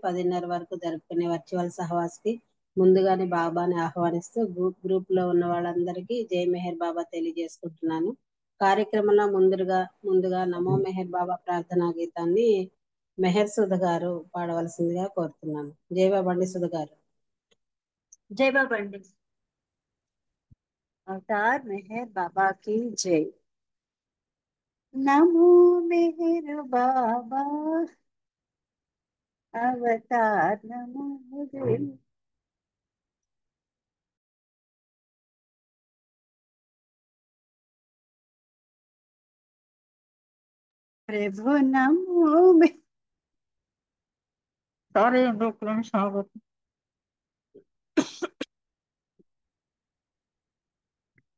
10:30 వరకు జరుపుకునే వర్చువల్ సహవాస్‌కి ముందుగానే బాబాని ఆహ్వానిస్తూ గ్రూప్‌లో ఉన్న వాళ్ళందరికీ జై మెహర్ బాబా తెలియజేసుకుంటున్నాను. కార్యక్రమంలో ముందుగా నమో మెహర్ బాబా ప్రార్థనా గీతాన్ని మెహర్ సుధ గారు పాడవలసిందిగా కోరుతున్నాను. జై బాబా అండి సుధ గారు. जय बाबा अंडी अवतार मेहर बाबा की जय। नमो मेहर बाबा अवतार नमो जय। प्रभु नमो में सारे स्वागत।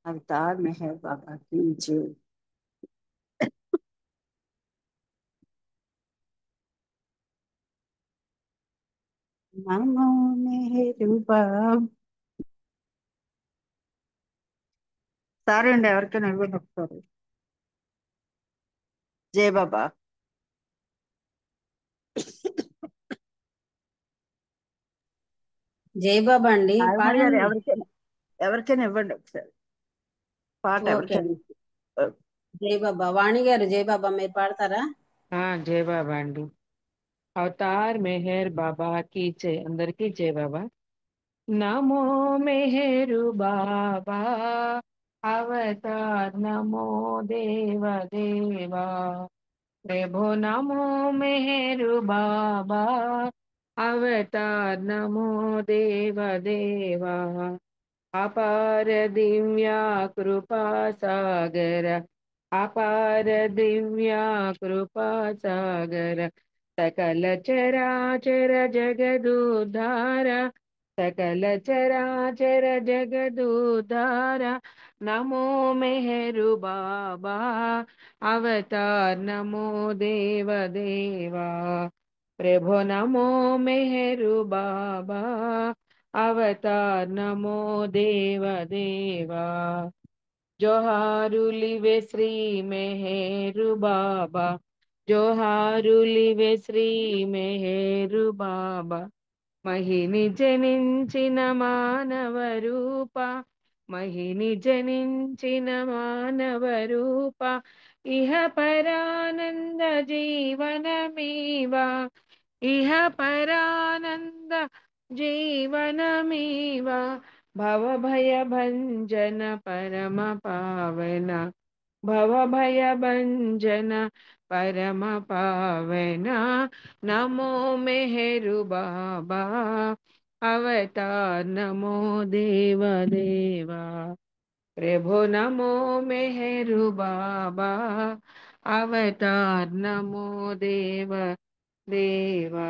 अवतार मेहर बाबा की जय। नमो मेहर बाबा सारे ఎవరికైనా ఇవ్వండి ఒకసారి। జై బాబా। జై బాబా అండి ఆర్మల్ గారు పాడండి. ఎవరికైనా ఇవ్వండి ఒకసారి పాట ఓకే ఎవరికైనా। అండి. జై బాబా. వాణి గారు జై బాబా మీరు పాడతారా? జై బాబా అండి। అవతార్ మెహర్ బాబా की जय। అందరికీ జై బాబా। నమో మెహరు బాబా అవతార్ నమో దేవ దేవా। ప్రభు నమో మెహరు బాబా అవతార్ నమో దేవ దేవా। అపార దివ్యా కృపా సాగర అపార దివ్యా కృపా సాగర సకల చరాచర జగదుద్ధార సకల చరాచర జగదుద్ధార నమో మెహరు బాబా అవతార్ నమో దేవ దేవా। ప్రభు నమో మెహరు బాబా అవతార్ నమో దేవ దేవా। జోహారులివే శ్రీ మెహరు బాబా జోహారులివే శ్రీ మెహరు బాబా। మహిని జనించిన మానవ రూప మహిని జనించిన మానవ రూప ఇహ పరానంద జీవనమీవా ఇహ పరానంద జీవనమీవా భవభయ భంజన పరమ పావన భవభయ భంజన పరమ పావన నమో మెహరు బాబా అవతార్ నమో దేవ దేవా। ప్రభు నమో మెహరు బాబా అవతార్ నమో దేవ దేవా।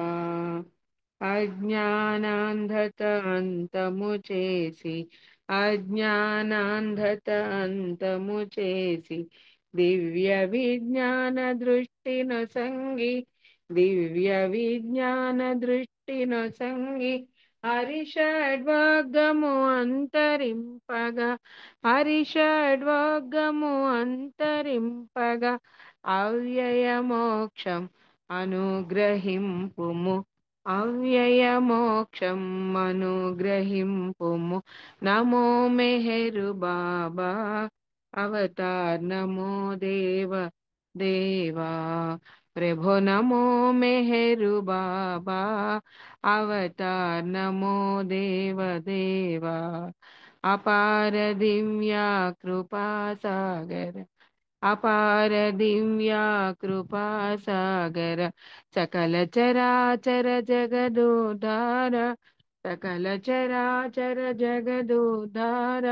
అజ్ఞానాంధత అంతము చేసి అజ్ఞానాంధత అంతము చేసి దివ్య విజ్ఞాన దృష్టిను సంగి దివ్య విజ్ఞాన దృష్టిను సంగి హరిషడ్వర్గము అంతరింపగా హరిషడ్వర్గము అంతరింపగా అవ్యయ మోక్షం అనుగ్రహింపుము అవ్యయ మోక్షం అనుగ్రహింపుము నమో మెహరు బాబా అవతార్ నమో దేవ దేవా। ప్రభు నమో మెహరు బాబా అవతార్ నమో దేవ దేవా। అపార దివ్యా కృపా సాగర అపార దివ్యా కృపా సాగర సకల చరాచర జగదుధార సకల చరాచర జగదుధార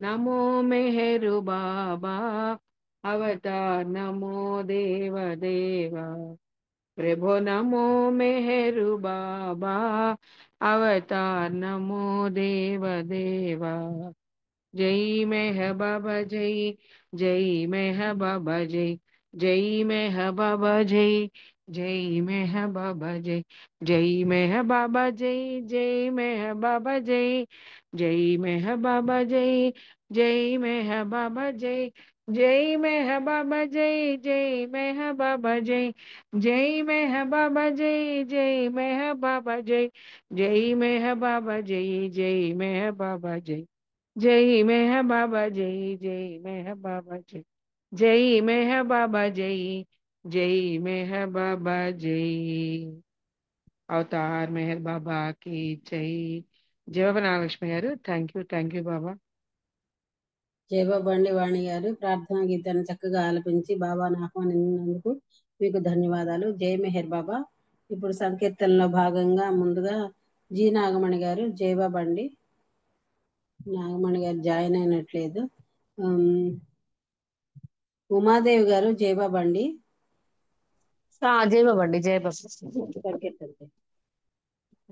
నమో మెహరు బాబా అవతార్ నమో దేవ దేవా। ప్రభు నమో మెహరు బాబా అవతార్ నమో దేవ దేవా। జై మెహ బాబా జై జై మెహ బాబా జై జై మెహ బాబా జై జై మెహ బాబా జై జై మెహ బాబా జై జై మెహ బాబా జై జై మెహ బాబా జై జై మెహ బాబా జై जय मेह बाबा जय जय मेह बाबा जय जय मेह बाबा जय जय मेह बाबा जय जय मेह बाबा जय जय मेह बाबा जय जय मेह बाबा जय जय मेह बाबा जय जय मेह बाबा जय जय मेह बाबा जय అవతార్ మెహర్ బాబాకి జై. జయవనాలక్ష్మి గారు, థ్యాంక్ యూ బాబా. జయబాబండి వాణి గారు ప్రార్థనా గీతాన్ని చక్కగా ఆలపించి బాబాను ఆహ్వానించినందుకు మీకు ధన్యవాదాలు. జై మెహర్ బాబా. ఇప్పుడు సంకీర్తనలో భాగంగా ముందుగా జి నాగమణి గారు జయబాబండి. నాగమణి గారు జాయిన్ అయినట్లేదు. ఉమాదేవి గారు జయబాబండి జై బాబా అండి, జై బాబా.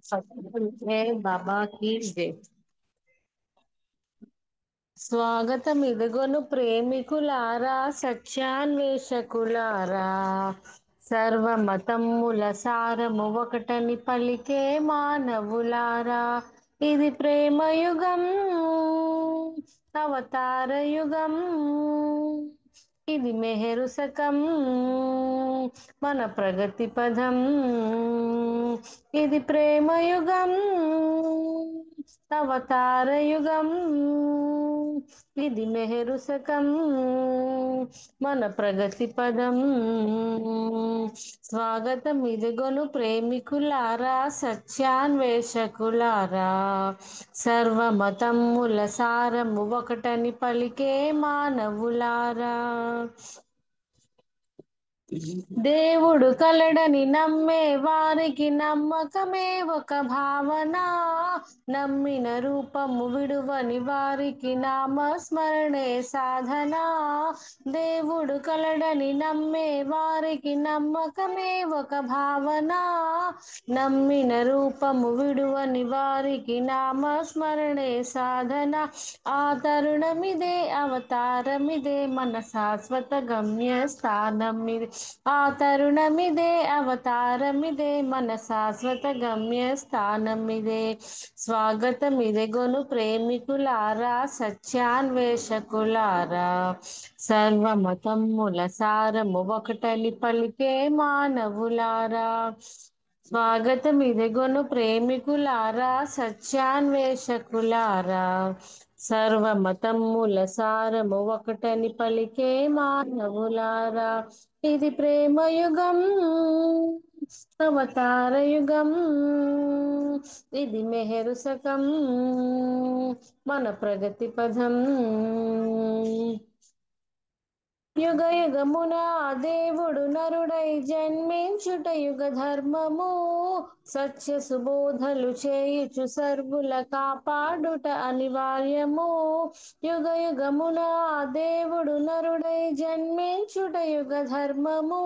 సంకీర్తన. జై బాబాకి జై. స్వాగతం ఇదిగొను ప్రేమికులారా, సత్యాన్వేషకులారా, సర్వమతమ్ముల సారము ఒకటని పలికే మానవులారా. ఇది ప్రేమయుగం, అవతార యుగం, ఇది మెహరు శకం, మన ప్రగతి పదం. ఇది ప్రేమయుగం, అవతార యుగం, ఇది మెహరు శకం, మన ప్రగతి పదం. స్వాగతం ఇదిగొను ప్రేమికులారా, సత్యాన్వేషకులారా, సర్వమతమ్ముల సారము ఒకటని పలికే మానవులారా. దేవుడు కలడని నమ్మే వారికి నమ్మకమే ఒక భావన, నమ్మిన రూపము విడువని వారికి నామస్మరణే సాధన. దేవుడు కలడని నమ్మే వారికి నమ్మకమే ఒక భావన, నమ్మిన రూపము విడువని వారికి నామస్మరణే సాధన. ఆ తరుణమిదే, అవతారమిదే, మన శాశ్వత గమ్య స్థానమిదే. ఆ తరుణమిదే, అవతారమిదే, మన శాశ్వత గమ్య స్థానమిదే. స్వాగతమిదే గొను ప్రేమికులారా, సత్యాన్వేషకులారా, సర్వమతమ్ముల సారము ఒకటని పలికే మానవులారా. స్వాగతం ఇదిగొను ప్రేమికులారా, సత్యాన్వేషకులారా, సర్వమతమ్ముల సారము ఒకటని పలికే మానవులారా. ఇది ప్రేమయుగం, అవతార యుగం, ఇది మెహరు శకం, మన ప్రగతి పదం. యుగ యుగమున దేవుడు నరుడై జన్మించుట యుగ ధర్మము, సత్య సుబోధలు చేయుచు సర్వుల కాపాడుట అనివార్యము. యుగ యుగమున దేవుడు నరుడై జన్మించుట యుగ ధర్మము,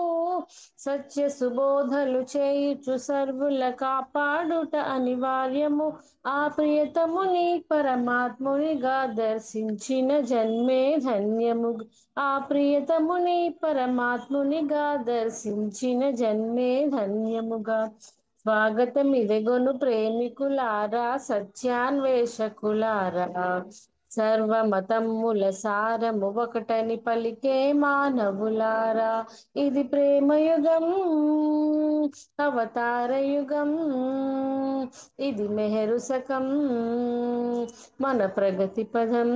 సత్య సుబోధలు చేయుచు సర్వుల కాపాడుట అనివార్యము. ఆ ప్రియతముని పరమాత్మునిగా దర్శించిన జన్మే ధన్యము. ఆ ప్రియతముని పరమాత్మునిగా దర్శించిన జన్మే ధన్యముగా. స్వాగతం ఇదిగొను ప్రేమికులారా, సత్యాన్వేషకులారా, సర్వమతమ్ముల సారము ఒకటని పలికే మానవులారా. ఇది ప్రేమయుగం, అవతార యుగం, ఇది మెహరు శకం, మన ప్రగతి పదం.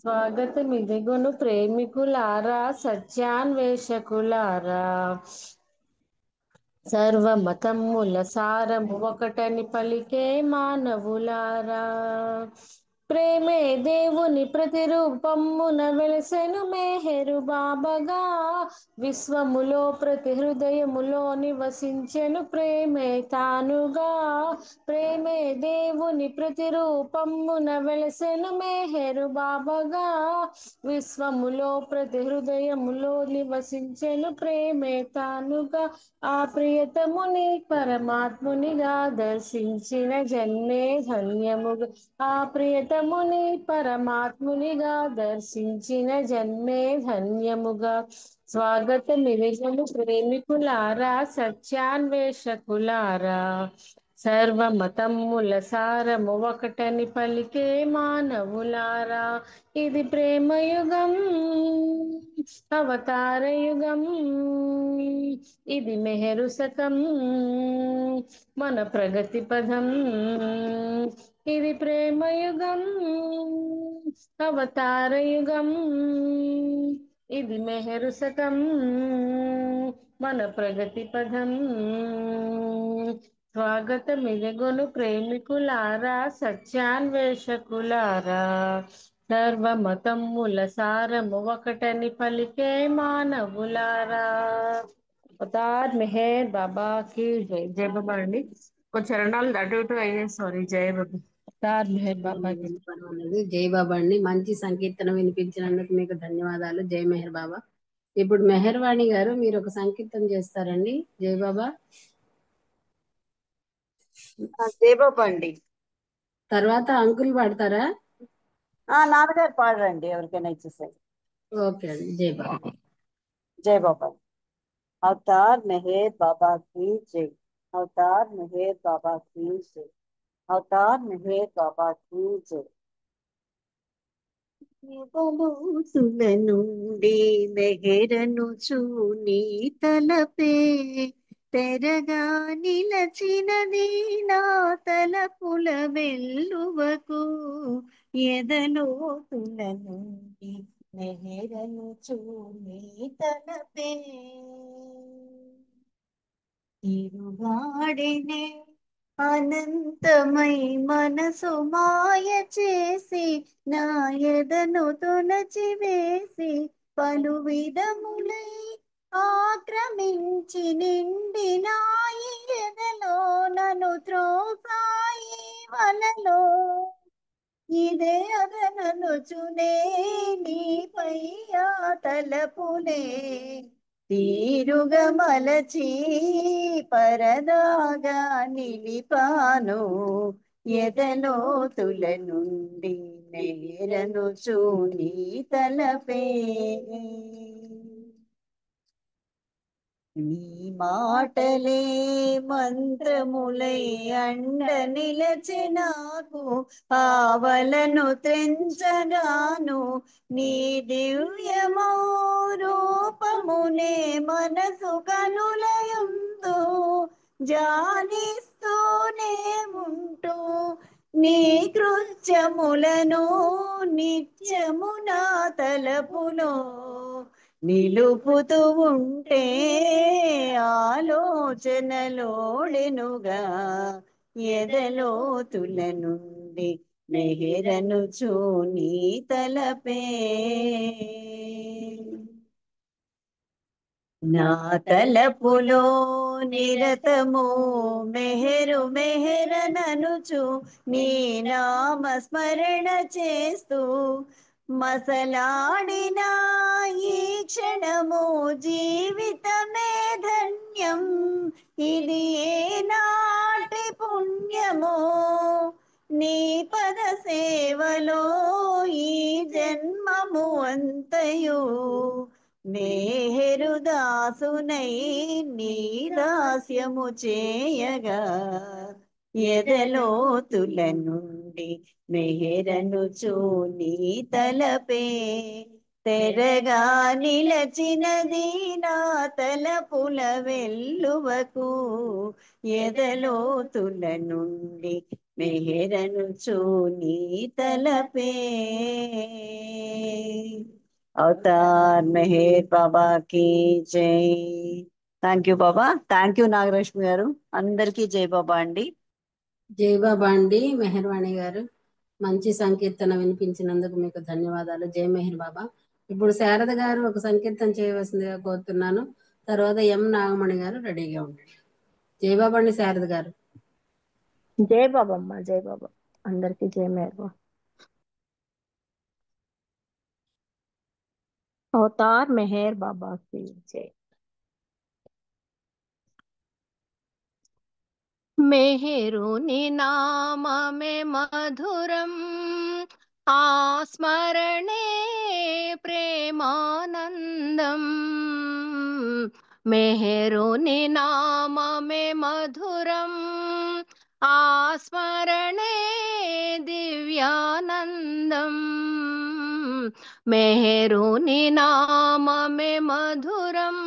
స్వాగతం ఇదిగొను ప్రేమికులారా, సత్యాన్వేషకులారా, సర్వమతమ్ముల సారము ఒకటని పలికే మానవులారా. ప్రేమే దేవుని ప్రతిరూపమున వెలసెను మెహరు బాబాగా, విశ్వములో ప్రతి హృదయములో నివసించెను ప్రేమే తానుగా. ప్రేమే దేవుని ప్రతిరూపమున వెలసెను మెహరు బాబాగా, విశ్వములో ప్రతి హృదయములో నివసించెను ప్రేమే తానుగా. ఆ ప్రియతముని పరమాత్మునిగా దర్శించిన జన్మే ధన్యముగా. ఆ ప్రియతముని పరమాత్మునిగా దర్శించిన జన్మే ధన్యముగా. స్వాగతం ఇదిగొను ప్రేమికులారా, సత్యాన్వేషకులారా, సర్వమతమ్ముల సారము ఒకటని పలికే మానవులారా, ఇది ప్రేమయుగం, అవతార యుగం, ఇది మెహరు శకం, మన ప్రగతి పదం. ఇది ప్రేమయుగం, అవతార యుగం, ఇది మెహరు శకం, మన ప్రగతి పదం. స్వాగతమిదగొను ప్రేమికులారా, సత్యాన్వేషకులారా, సర్వమతమ్ముల సారము ఒకటని పలికే మానవులారా. అవతార్ మెహర్ బాబా కి జై. జై బాబా అండి. కొన్ని చరణాలు అటు ఇటు అయ్యాయి, సారీ. జై బాబా. అవతార్ మెహర్ బాబా కి. పర్వాలేదు. జై బాబా అండి. మంచి సంకీర్తన వినిపించినందుకు మీకు ధన్యవాదాలు. జై మెహర్ బాబా. ఇప్పుడు మెహర్ వాణి గారు మీరు ఒక సంకీర్తన చేస్తారండి. జై బాబా. జయబాబా అండి. తర్వాత అంకుల్ పాడతారా? నాన్నగారు పాడరండి, ఎవరికైనా ఇచ్చేసారు. ఓకే అండి. జై బాబా. జై బాబా. అవతార్ మెహర్ బాబా की जय। అవతార్ మెహర్ బాబా की जय। అవతార్ మెహర్ బాబా की जय। బలూతుల నుండి మెహరను చూని తలపే తెరగా నిలచినది నా తలపుల వెల్లువకు ఎదలోతుల నుండి మెహరను చూని తలపే తిరుగాడినే అనంతమై మనసు మాయ చేసి నా ఎదను తొలచి వేసి పలు విధములై ఆక్రమించి నిండినాయి ఎదలో నన్ను త్రోసాయి వలలో ఇదే అదననుచునే నీపై ఆ తలపులే తీరుగా మలచి పరదాగా నిలిపాను ఎదలోతుల నుండి నేరను చూని తలపే నీ మాటలే మంత్రములై అండ నిలచె నాకు ఆవలను త్రెంచగాను నీ దివ్యమో రూపమునే మనసు కనులయందు జానిస్తూనే ఉంటూ నీ కృత్యములను నిత్యము నా తలపులో నిలుపుతూ ఉంటే ఆలోచనలోడెనుగా ఎదలోతుల నుండి మెహరను చూని తలపే నా తలపులో నిరతము మెహరు మెహరననుచు నీ నామ స్మరణ చేస్తూ మసలాడిన ఈ క్షణము జీవితమే ధన్యం ఇది ఏ నాటి పుణ్యమో నీ పద సేవలో ఈ జన్మము అంతయు మేహరు దాసునై నీ దాస్యము చేయగా ఎదలోతుల నుండి మెహరను చూని తలపే తెరగా నిలచినది నా తలపుల వెల్లువకు ఎదలోతుల నుండి మెహరను చూని తలపే అవతార్ మెహర్ బాబా కి జై. Thank you Baba. Thank you Nagalakshmi గారు. అందరికీ జై బాబా అండి. జై బాబా అండి. మెహర్ వాణి గారు మంచి సంకీర్తన వినిపించినందుకు మీకు ధన్యవాదాలు. జై మెహర్ బాబా. ఇప్పుడు శారద గారు ఒక సంకీర్తన చేయవలసిందిగా కోరుతున్నాను. తర్వాత ఎం నాగమణి గారు రెడీగా ఉండండి. జై బాబా అండి. శారద గారు. జై బాబమ్మ. జై బాబా. అందరికీ జై మెహర్ బాబా. అవతార్ మెహర్ బాబా కి జై. మెహరుని నామమే మధురం, ఆ స్మరణే ప్రేమానందం. మెహరుని నామమే మధురం, ఆ స్మరణే దివ్యానందం. మెహరుని నామమే మధురం,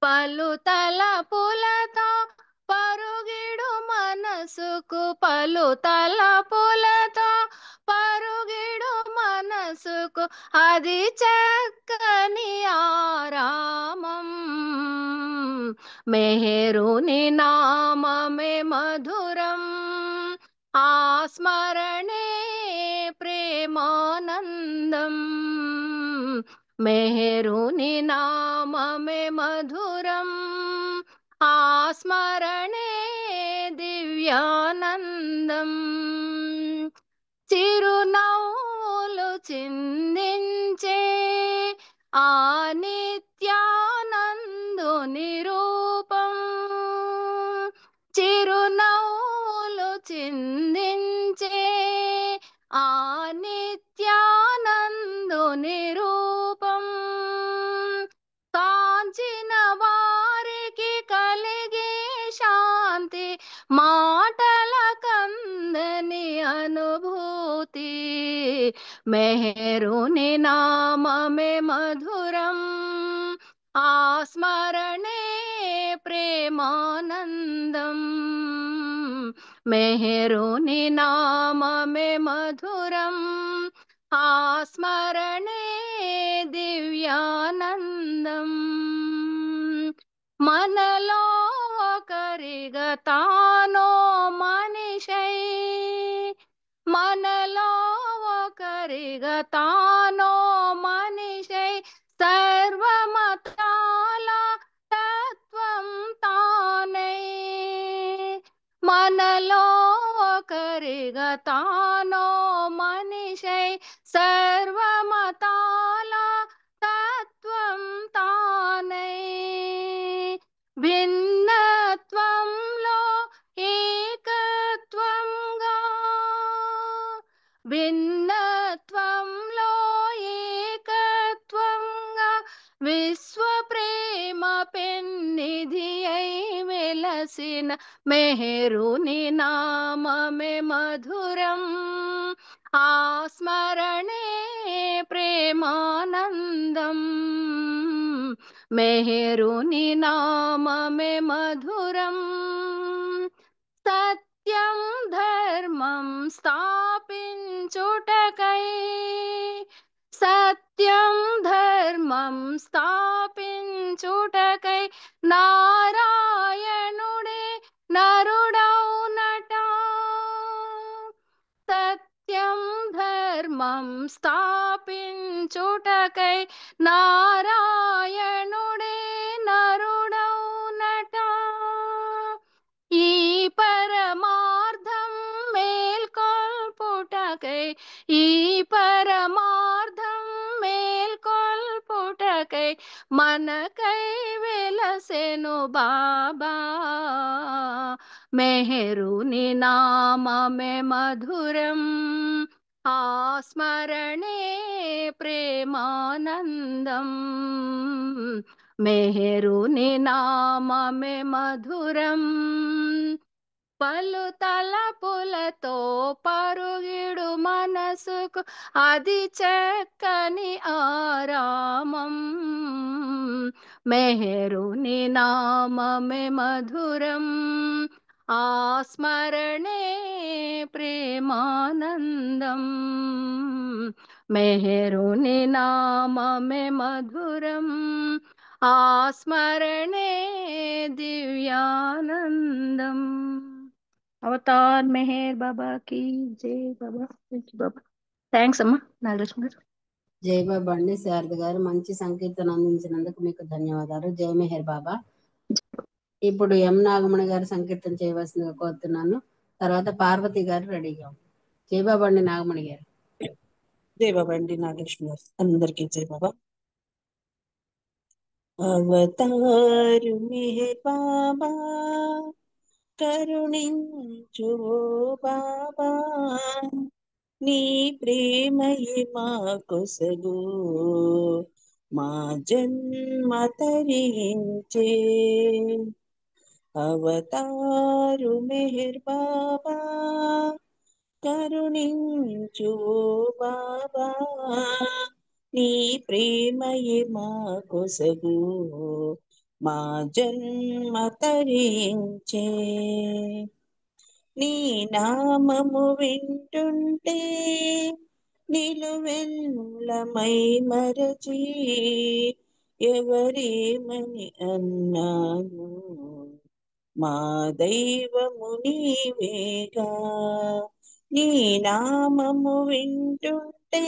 పలు తలపులతో పరుగిడు మనసుకు, పలు తలపులతో పరుగిడు మనసుకు, అది చక్కని ఆరామం. మెహరుని నామమే మధురం, ఆ స్మరణే ప్రేమానందం. మెహరుని నామమే మధురం, ఆ స్మరణే దివ్యానందం. చిరునవ్వులు చిందించే ఆ నిత్యానందుని రూపం, చిరునవ్వులు చిందించే ఆ నిత్యానందుని రూపం, కాంచిన వారికి కలిగే శాంతి, మాటల కందని అనుభూతి. మెహరుని నామమే మధురం, ఆ స్మరణే ప్రేమానందం. మెహరుని నామమే మధురం, ఆ స్మరణే దివ్యానందం. మనలో ఒకరిగా తానో మనిషై, మనలో ఒకరిగా తానో మనిషై, సర్వమతాల తత్వం తానై, మనలో ఒకరిగా తానో మనిషై, సర్వమతాల తత్వం తానై, భిన్నత్వంలో ఏకత్వంగా, భిన్నత్వంలో ఏకత్వంగా, విశ్వ ప్రేమ పెన్నిధి అయి వెలసిన మెహరుని నామమే మధురం, ఆ స్మరణే ప్రేమానందం. మెహరుని నామమే మధురం, సత్యం ధర్మం స్థాపించుటకై, సత్యం ధర్మం స్థాపించుటకై, నారాయణుడే నరుడౌనట, సత్యం ధర్మం స్థాపించుటకై, నారాయణుడే నరుడౌనట. ఈ పరమార్థం మేల్కొల్పుటకై, ఈ పరమార్థం మేల్కొల్పుటకై, మనకై వెలసెను బాబా. మెహరుని నామమే మధురం, ఆ స్మరణే ప్రేమానందం. మెహరుని నామమే మధురం, పలు తలపులతో పరుగిడు మనసుకు, అది చక్కని ఆరామం. మెహరుని నామమే మధురం, ఆ స్మరణే ప్రేమానందం. మెహరుని నామమే మధురం, ఆ స్మరణే దివ్యానందం. అవతార్ మెహర్ బాబా की जय బాబా. బాబా థ్యాంక్స్ అమ్మా నాగలక్ష్మి గారు. జై బాబా అండి. శారద గారు మంచి సంకీర్తన అందించినందుకు మీకు ధన్యవాదాలు. జై మెహర్ బాబా. ఇప్పుడు ఎం నాగమణి గారు సంకీర్తన చేయవలసిందిగా కోరుతున్నాను. తర్వాత పార్వతి గారు రెడీగా ఉన్నారు. జై బాబా అండి నాగమణి గారు. జై బాబా అండి నాగలక్ష్మి గారు. అందరికీ జై బాబా. అవతారు మెహర్ బాబా, కరుణించు ఓ బాబా, నీ ప్రేమయే మా కొసగు, మా జన్మ తరించే. అవతారు మెహర్ బాబా కరుణించు ఓ బాబా నీ ప్రేమయే మా కొసగు మా జన్మ తరించే నీ నామము వింటుంటే నిలువెల్లమై మరచి ఎవరేమని అన్నాను మా దైవము నీవేగా నీ నామము వింటుంటే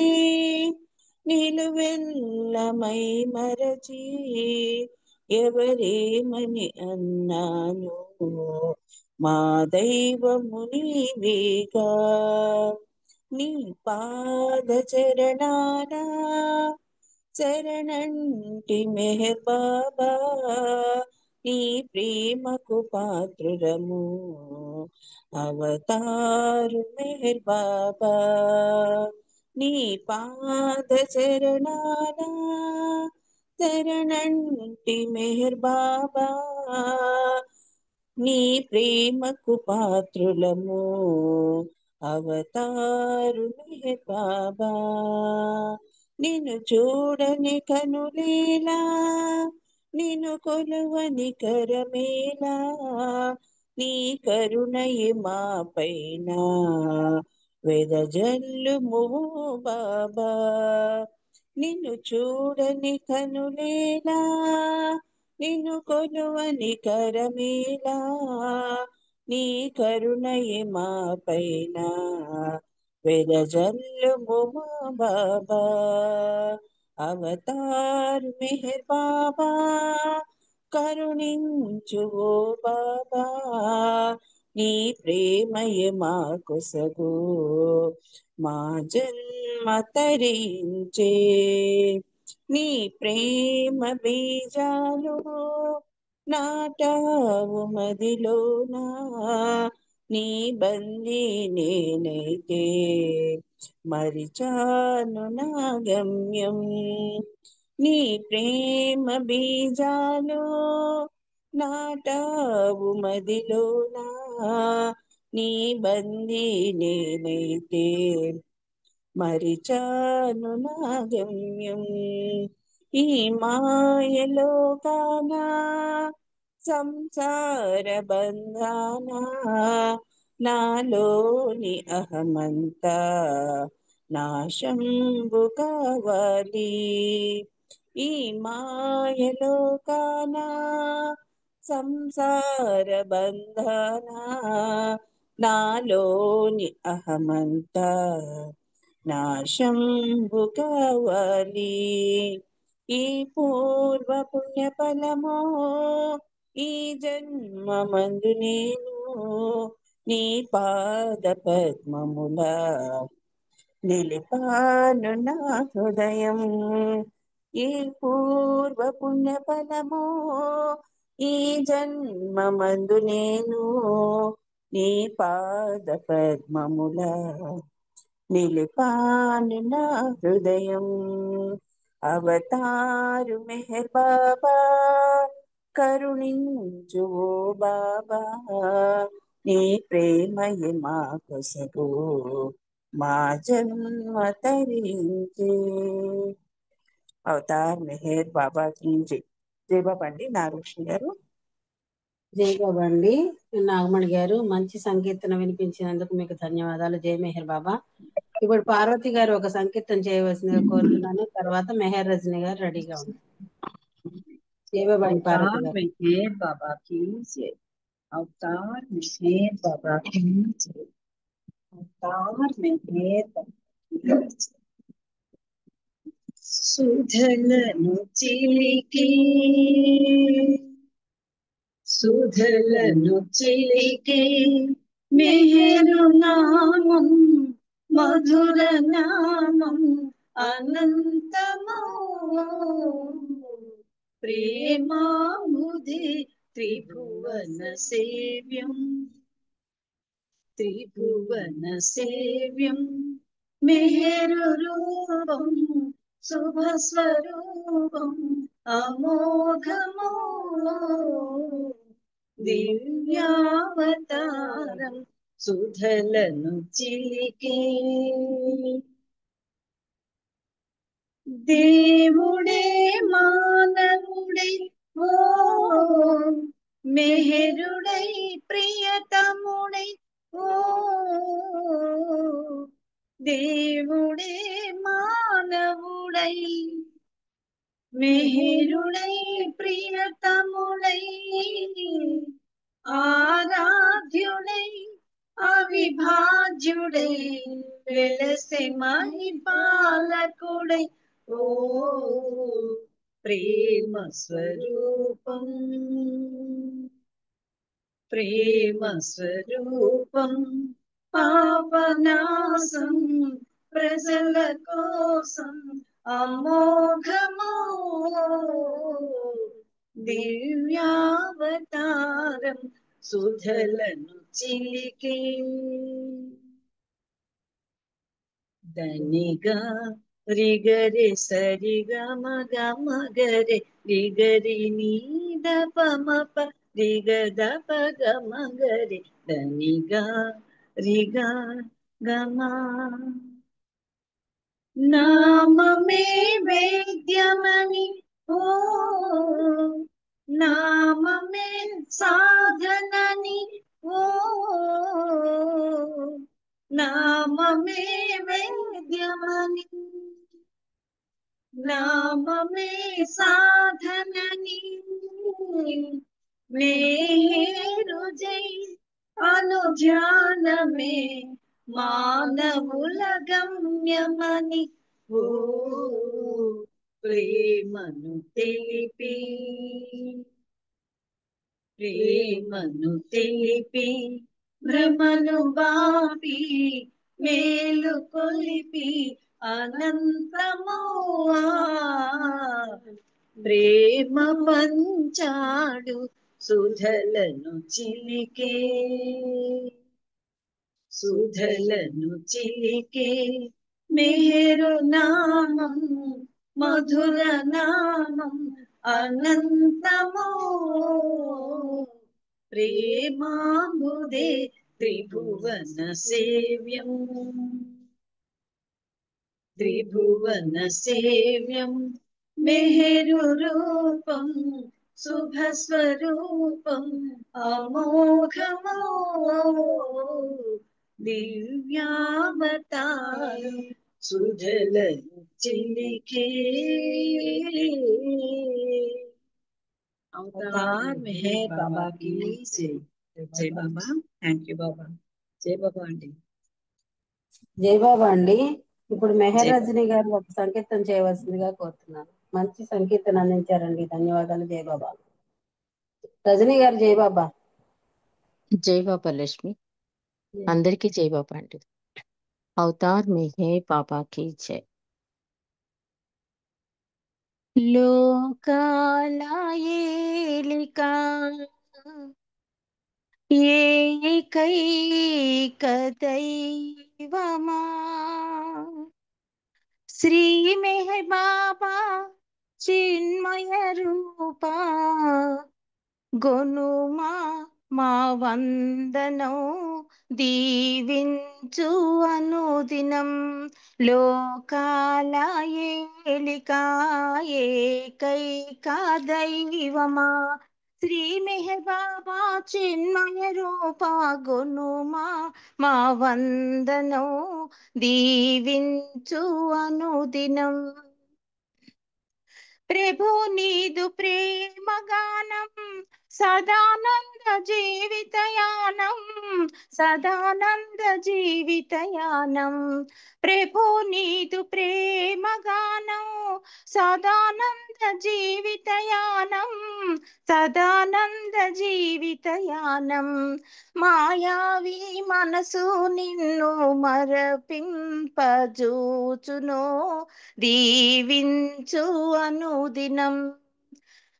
నిలువెల్లమై మరచి ఎవరేమని అన్నాను మా దైవము నీవేగా నీ పాద చరణాన శరణంటి మెహర్ బాబా నీ ప్రేమకు పాత్రురము అవతారు మెహర్ బాబా నీ పాద చరణాన శరణంటి మెహర్ బాబా నీ ప్రేమకు పాత్రులము అవతారు మెహర్ బాబా నిన్ను చూడని కనులేలా నిన్ను కొలువని కరమేలా నీ కరుణయే మా పైన వెదజల్లుము బాబా నిన్ను చూడని కనులేలా నిన్ను కొలువని కరమేలా నీ కరుణయే మా పైన వెదజల్లుము మా బాబా అవతార్ మెహర్ బాబా కరుణించు ఓ బాబా నీ ప్రేమయే మా కొసగు మా జన్మ తరించే నీ ప్రేమ బీజాలు నాటావు మదిలోనా నీ బందీ నేనైతే మరిచాను నా గమ్యం నీ ప్రేమ బీజాలు నాటావు మదిలోనా నీ బందీ నేనైతే మరిచాను నా గమ్యం ఈ మాయలోకాన సంసార బంధాన నాలోని అహమంతా నాశంబు కావాలి ఈ మాయలోకాన సంసార బంధన నాలోని అహమంతా నాశంబు కావాలి ఈ పూర్వ పుణ్య ఫలమో ఈ జన్మ మందు నేను నీ పాద పద్మముల నిలిపాను నా హృదయం ఈ పూర్వ పుణ్య ఫలమో ఈ జన్మ మందు నేను నీ పాద పద్మముల నిలిపాను నా హృదయం అవతారు మెహర్ బాబా కరుణించు ఓ బాబా నీ ప్రేమయే మా కొసగు మా జన్మ తరించే అవతార్ మెహర్ బాబా की జై జై బాబా అండి నాగలక్ష్మి గారు జై బాబా అండి నాగమణి గారు మంచి సంకీర్తన వినిపించినందుకు మీకు ధన్యవాదాలు. జై మెహర్ బాబా. ఇప్పుడు పార్వతి గారు ఒక సంకీర్తన చేయవలసిందిగా కోరుతున్నాను. తర్వాత మెహర్ రజని గారు రెడీగా ఉన్నారు. జై బాబా అండి పార్వతి अवतार గారు. मेहर बाबा की जय अवतार मेहर बाबा की जय अवतार मेहर बाबा की जय सुधలను చిలికి సుధలను చిలికి మెహరు నామం మధుర నామం అనంతమో ప్రేమాముది త్రిభువన సేవ్యం త్రిభువన సేవ్యం మెహరు రూపం శుభ స్వరూపం అమోఘమో దివ్యావతారం సుధలను చిలికే దేవుడే మానవుడై ఓ మెహరుడై ప్రియతముడై ఓ దేవుడే మానవుడై మెహరుడై ప్రియతముడై ఆరాధ్యుడై అవిభాజ్యుడై వెలసె మహిపాలకుడై ఓ ప్రేమ స్వరూపం ప్రేమ స్వరూపం పాపనాశం ప్రజల కోసం అమోఘమో దివ్యావతారం సుధలను చిలికే ధనిగా రిగరి సరిగ మగ మగరి రిగరి నీద పమప రిగ దప గమగరి ధనిగా రిగ గమ నామమే వేద్యమని ఓ నామమే సాధనని ఓ నామమే వేద్యమని నామమే సాధనని మేరుజై అనుధ్యానమే మానవుల గమ్యమని ఓ ప్రేమను తెలిపి ప్రేమను తెలిపి భ్రమను బాపి మేలు కొలిపి అనంతమో ప్రేమ పంచాడు సుధలను చిలికే సుధలను చిలికే మేరు నామం మధుర నామం అనంతమో ప్రేమాంబుదే త్రిభువన సేవ్యం త్రిభువన సేవ్యం మెహరు రూపం శుభ స్వరూపం అమోఘమో దివ్యావతారం సుధలను చిలికే अवतार मेहर बाबा की जय जय बाबा थैंक यू बाबा जय बाबा आंटी జై బాబా అండి. ఇప్పుడు మెహర్ జై రజని గారు ఒక సంకీర్తన చేయవలసిందిగా కోరుతున్నాను. మంచి సంకీర్తన అందించారండి, ధన్యవాదాలు. జై బాబా. రజని గారు జై బాబా. జై బాబా లక్ష్మి. అందరికీ జై బాబా అండి. అవతార్ మెహర్ బాబా की जय. లోకాల ఏలిక ఏకైక దైవమా శ్రీ మెహర్ బాబా చిన్మయ రూపా గొనుమా మా వందనం దీవించు అనుదినం లోకాల ఏలిక ఏకైక దైవమా శ్రీ మెహర్ బాబా చిన్మయ రూపా గొనుమా మా వందనం దీవించు అనుదినం ప్రభు నీదు ప్రేమ గానం సదానంద జీవితయానం సదానంద జీవితయానం ప్రభు నీదు ప్రేమ గానం సదానంద జీవితయానం సదానంద జీవితయానం మాయావి మనసు నిన్ను మరపింపజూచును దీవించు అనుదినం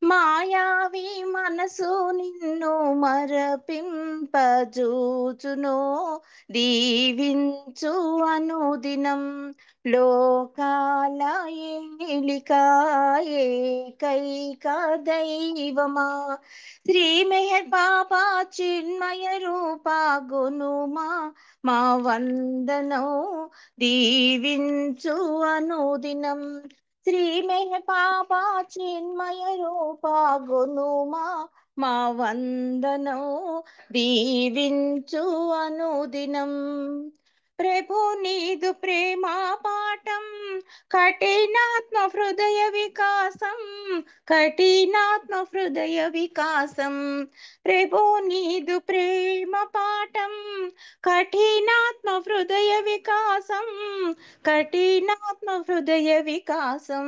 మాయావి మనసు నిన్ను మరపింపజూచునో దీవించు అనుదినం లోకాల ఏలిక ఏకైక దైవమా శ్రీ మెహర్ బాబా చిన్మయ రూపా గునుమా మా వందనం దీవించు అనుదినం శ్రీ మెహర్ బాబా చిన్మయ రూపా గునుమా మా వందనం దీవించు అనుదినం ప్రభు నీదు ప్రేమ పాఠం కఠినాత్మ హృదయ వికాసం కఠినాత్మ హృదయ వికాసం ప్రభు నీదు ప్రేమ పాఠం కఠినాత్మ హృదయ వికాసం కఠినాత్మ హృదయ వికాసం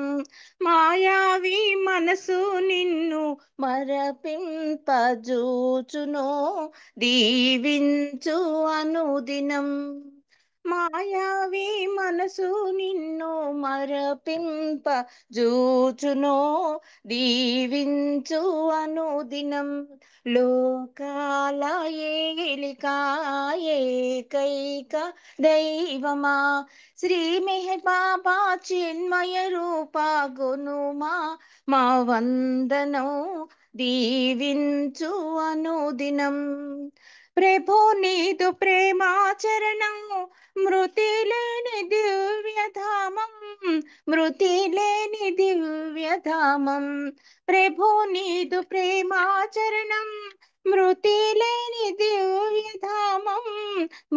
మాయావి మనసు నిన్ను మరపింపజూచునో దీవించు అనుదినం మాయావి మనసు నిన్ను మరపింప జూచునో దీవించు అనుదినం లోకాల ఏలిక ఏకైక దైవమా శ్రీ మెహర్ బాబా చిన్మయ రూపా గునుమా మా వందనం దీవించు అనుదినం ప్రభు నీదు ప్రేమాచరణం మృతి లేని దివ్యధామం మృతి లేని దివ్యధామం ప్రభు నీదు ప్రేమాచరణం మృతి లేని దివ్యధామం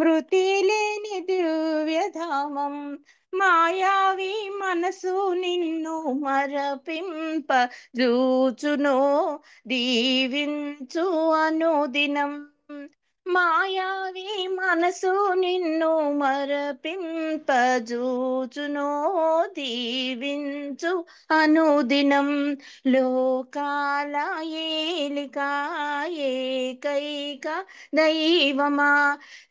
మృతి లేని దివ్యధామం మాయావి మనసు నిన్ను మరపింప జూచునో దీవించు అనుదినం మాయావి మనసు నిన్ను మరపింపజూచునో దీవించు అనుదినం లోకాల ఏలిక ఏకైక దైవమా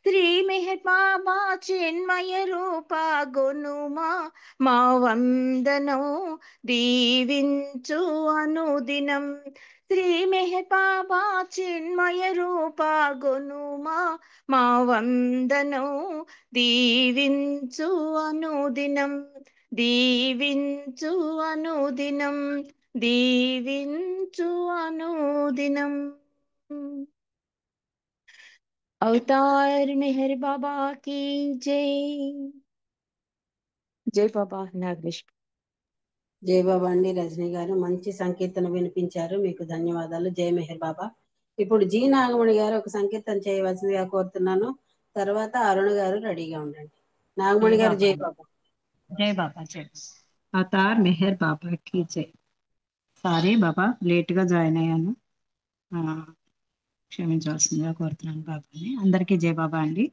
శ్రీ మెహర్ బాబా చిన్మయ రూపా గునుమా మా వందనం దీవించు అనుదినం శ్రీ మెహర్ బాబా చిన్మయ రూపా గునుమా మా వందనం దీవించు అనుదినం దీవించు అనుదినం దీవించు అనుదినం అవతార్ మెహర్ బాబా की జై జై బాబా నాగలక్ష్మి జై బాబా అండి రజనీ గారు మంచి సంకీర్తన వినిపించారు, మీకు ధన్యవాదాలు. జై మెహర్ బాబా. ఇప్పుడు జీ నాగమణి గారు ఒక సంకీర్తన చేయవలసిందిగా కోరుతున్నాను. తర్వాత అరుణ్ గారు రెడీగా ఉండండి. నాగమణి గారు జై బాబా. जय बाबा जय अवतार मेहर बाबा की जय సారీ బాబా లేట్గా జాయిన్ అయ్యాను, క్షమించవలసిందిగా కోరుతున్నాను బాబాని. అందరికీ జై బాబా అండి.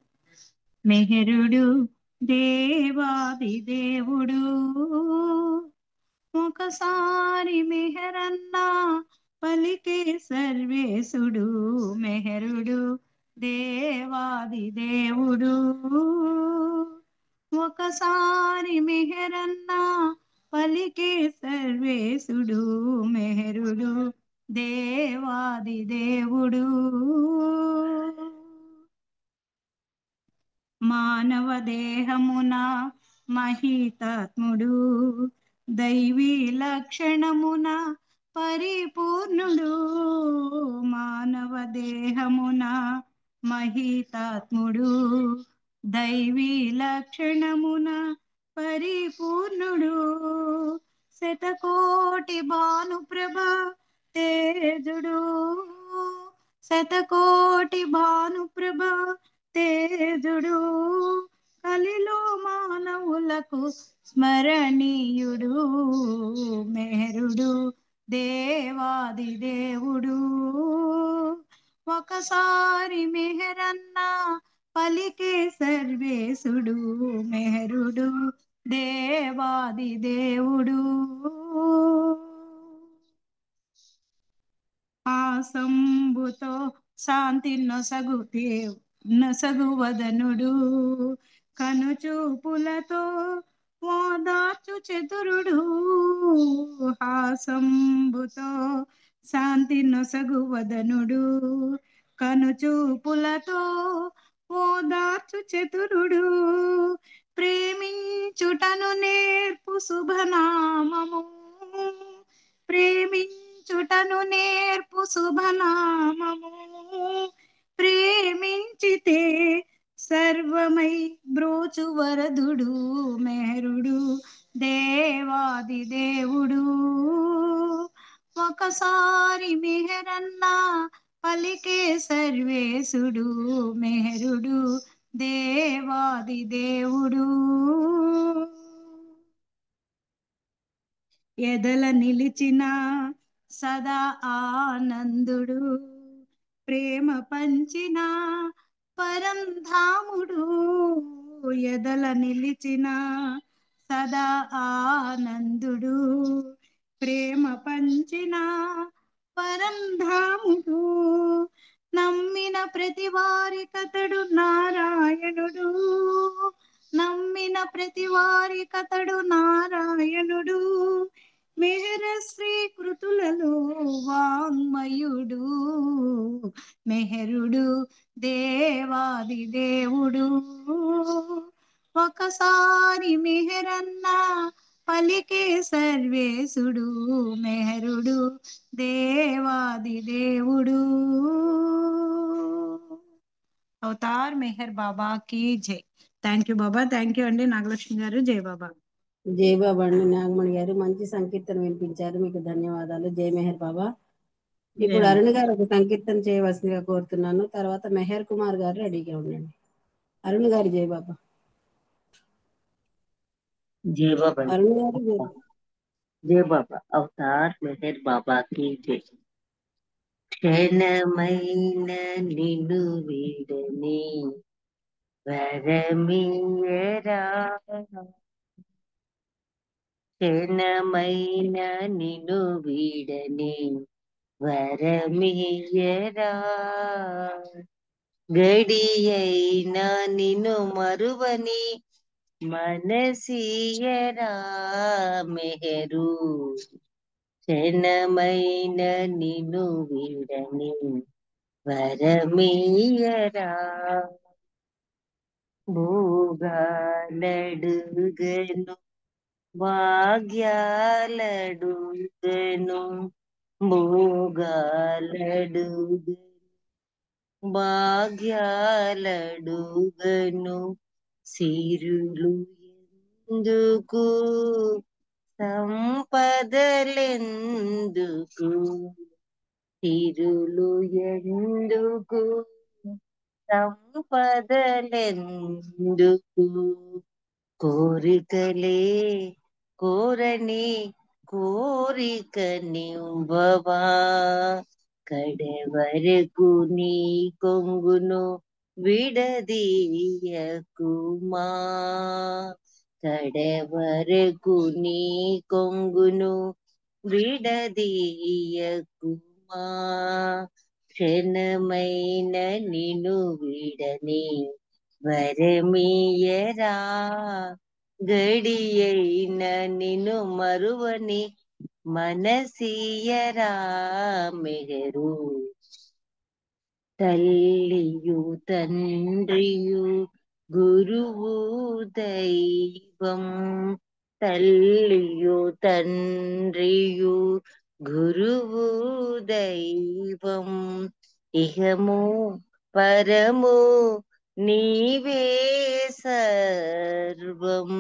మెహరుడు దేవాది దేవుడు ఒకసారి మెహరన్నా పలికే సర్వేశుడు మెహరుడు దేవాది దేవుడు ఒకసారి మెహరన్నా పలికే సర్వేశుడు మెహరుడు దేవాది దేవుడు మానవ దేహమున మహితాత్ముడు దైవీ లక్షణమున పరిపూర్ణుడు మానవ దేహమున మహితాత్ముడు దైవీ లక్షణమున పరిపూర్ణుడు శతకోటి భానుప్రభ తేజుడు శతకోటి భానుప్రభ తేజుడు కలిలో మానవులకు స్మరణీయుడు మెహరుడు దేవాది దేవుడు ఒకసారి మెహరన్నా పలికే సర్వేశుడు మెహరుడు దేవాది దేవుడు ఆసంబుతో శాంతి నొసగు వదనుడు కనుచూపులతో ఓదార్చు చతురుడు హాసంబుతో శాంతి నొసగు వదనుడు కనుచూపులతో ఓదార్చు చతురుడు ప్రేమించుటను నేర్పు శుభనామము ప్రేమించుటను నేర్పు శుభనామము ప్రేమించితే సర్వమై బ్రోచు వరదుడు మెహరుడు దేవాది దేవుడు ఒకసారి మెహరన్నా పలికే సర్వేశుడు మెహరుడు దేవాది దేవుడు ఎదల నిలిచిన సదా ఆనందుడు ప్రేమ పంచిన పరంధాముడు ఎదల నిలిచిన సదా ఆనందుడు ప్రేమ పంచిన పరంధాముడు నమ్మిన ప్రతి వారి కతడు నారాయణుడు నమ్మిన ప్రతి వారి కతడు నారాయణుడు మెహర శ్రీకృతులలో వాంగ్మయుడు మెహరుడు దేవాది దేవుడు ఒకసారి మెహరన్నా పలికే సర్వేశుడు మెహరుడు దేవాది దేవుడు అవతార్ మెహర్ బాబా की జై thank you Baba thank you అండి నాగలక్ష్మి గారు జై బాబా జై బాబా అండి నాగమణి గారు మంచి సంకీర్తన వినిపించారు మీకు ధన్యవాదాలు జై మెహర్ బాబా ఇప్పుడు అరుణ్ గారు ఒక సంకీర్తన చేయవలసిందిగా కోరుతున్నాను తర్వాత మెహర్ కుమార్ గారు రెడీగా ఉండండి అరుణ్ గారు జై బాబా जय बाबा అరుణ్ గారు జై బాబా जय बाबा अवतार मेहर बाबा की जय క్షణమైన నిన్ను వీడని వరమీయరా క్షణమైన నిన్ను వీడని వరమీయరా గడియైనా నిన్ను మరువని మనసియరా మెహరు క్షణమైన నిన్ను వీడని వరమీయరా భోగాలడుగను భాగ్యాలడుగను భోగాలడుగను భాగ్యాలడుగను సిరులు ఎందుకు సంపదలెందుకు సిరులు ఎందుకు సంపదలెందుకు కోరికలే కోరని కోరిక నింబవా కడవరకు నీ కొంగును విడదీయకుమా కడవరకు నీ కొంగును విడదీయకుమా క్షణమైన నిన్ను విడని వరమీయరా గడియైన నిన్ను మరువని మనసియరా మెహరు తల్లియు తండ్రియు గురువు దైవం తల్లియు తండ్రియు గురువు దైవం ఇహము పరము నీవే సర్వం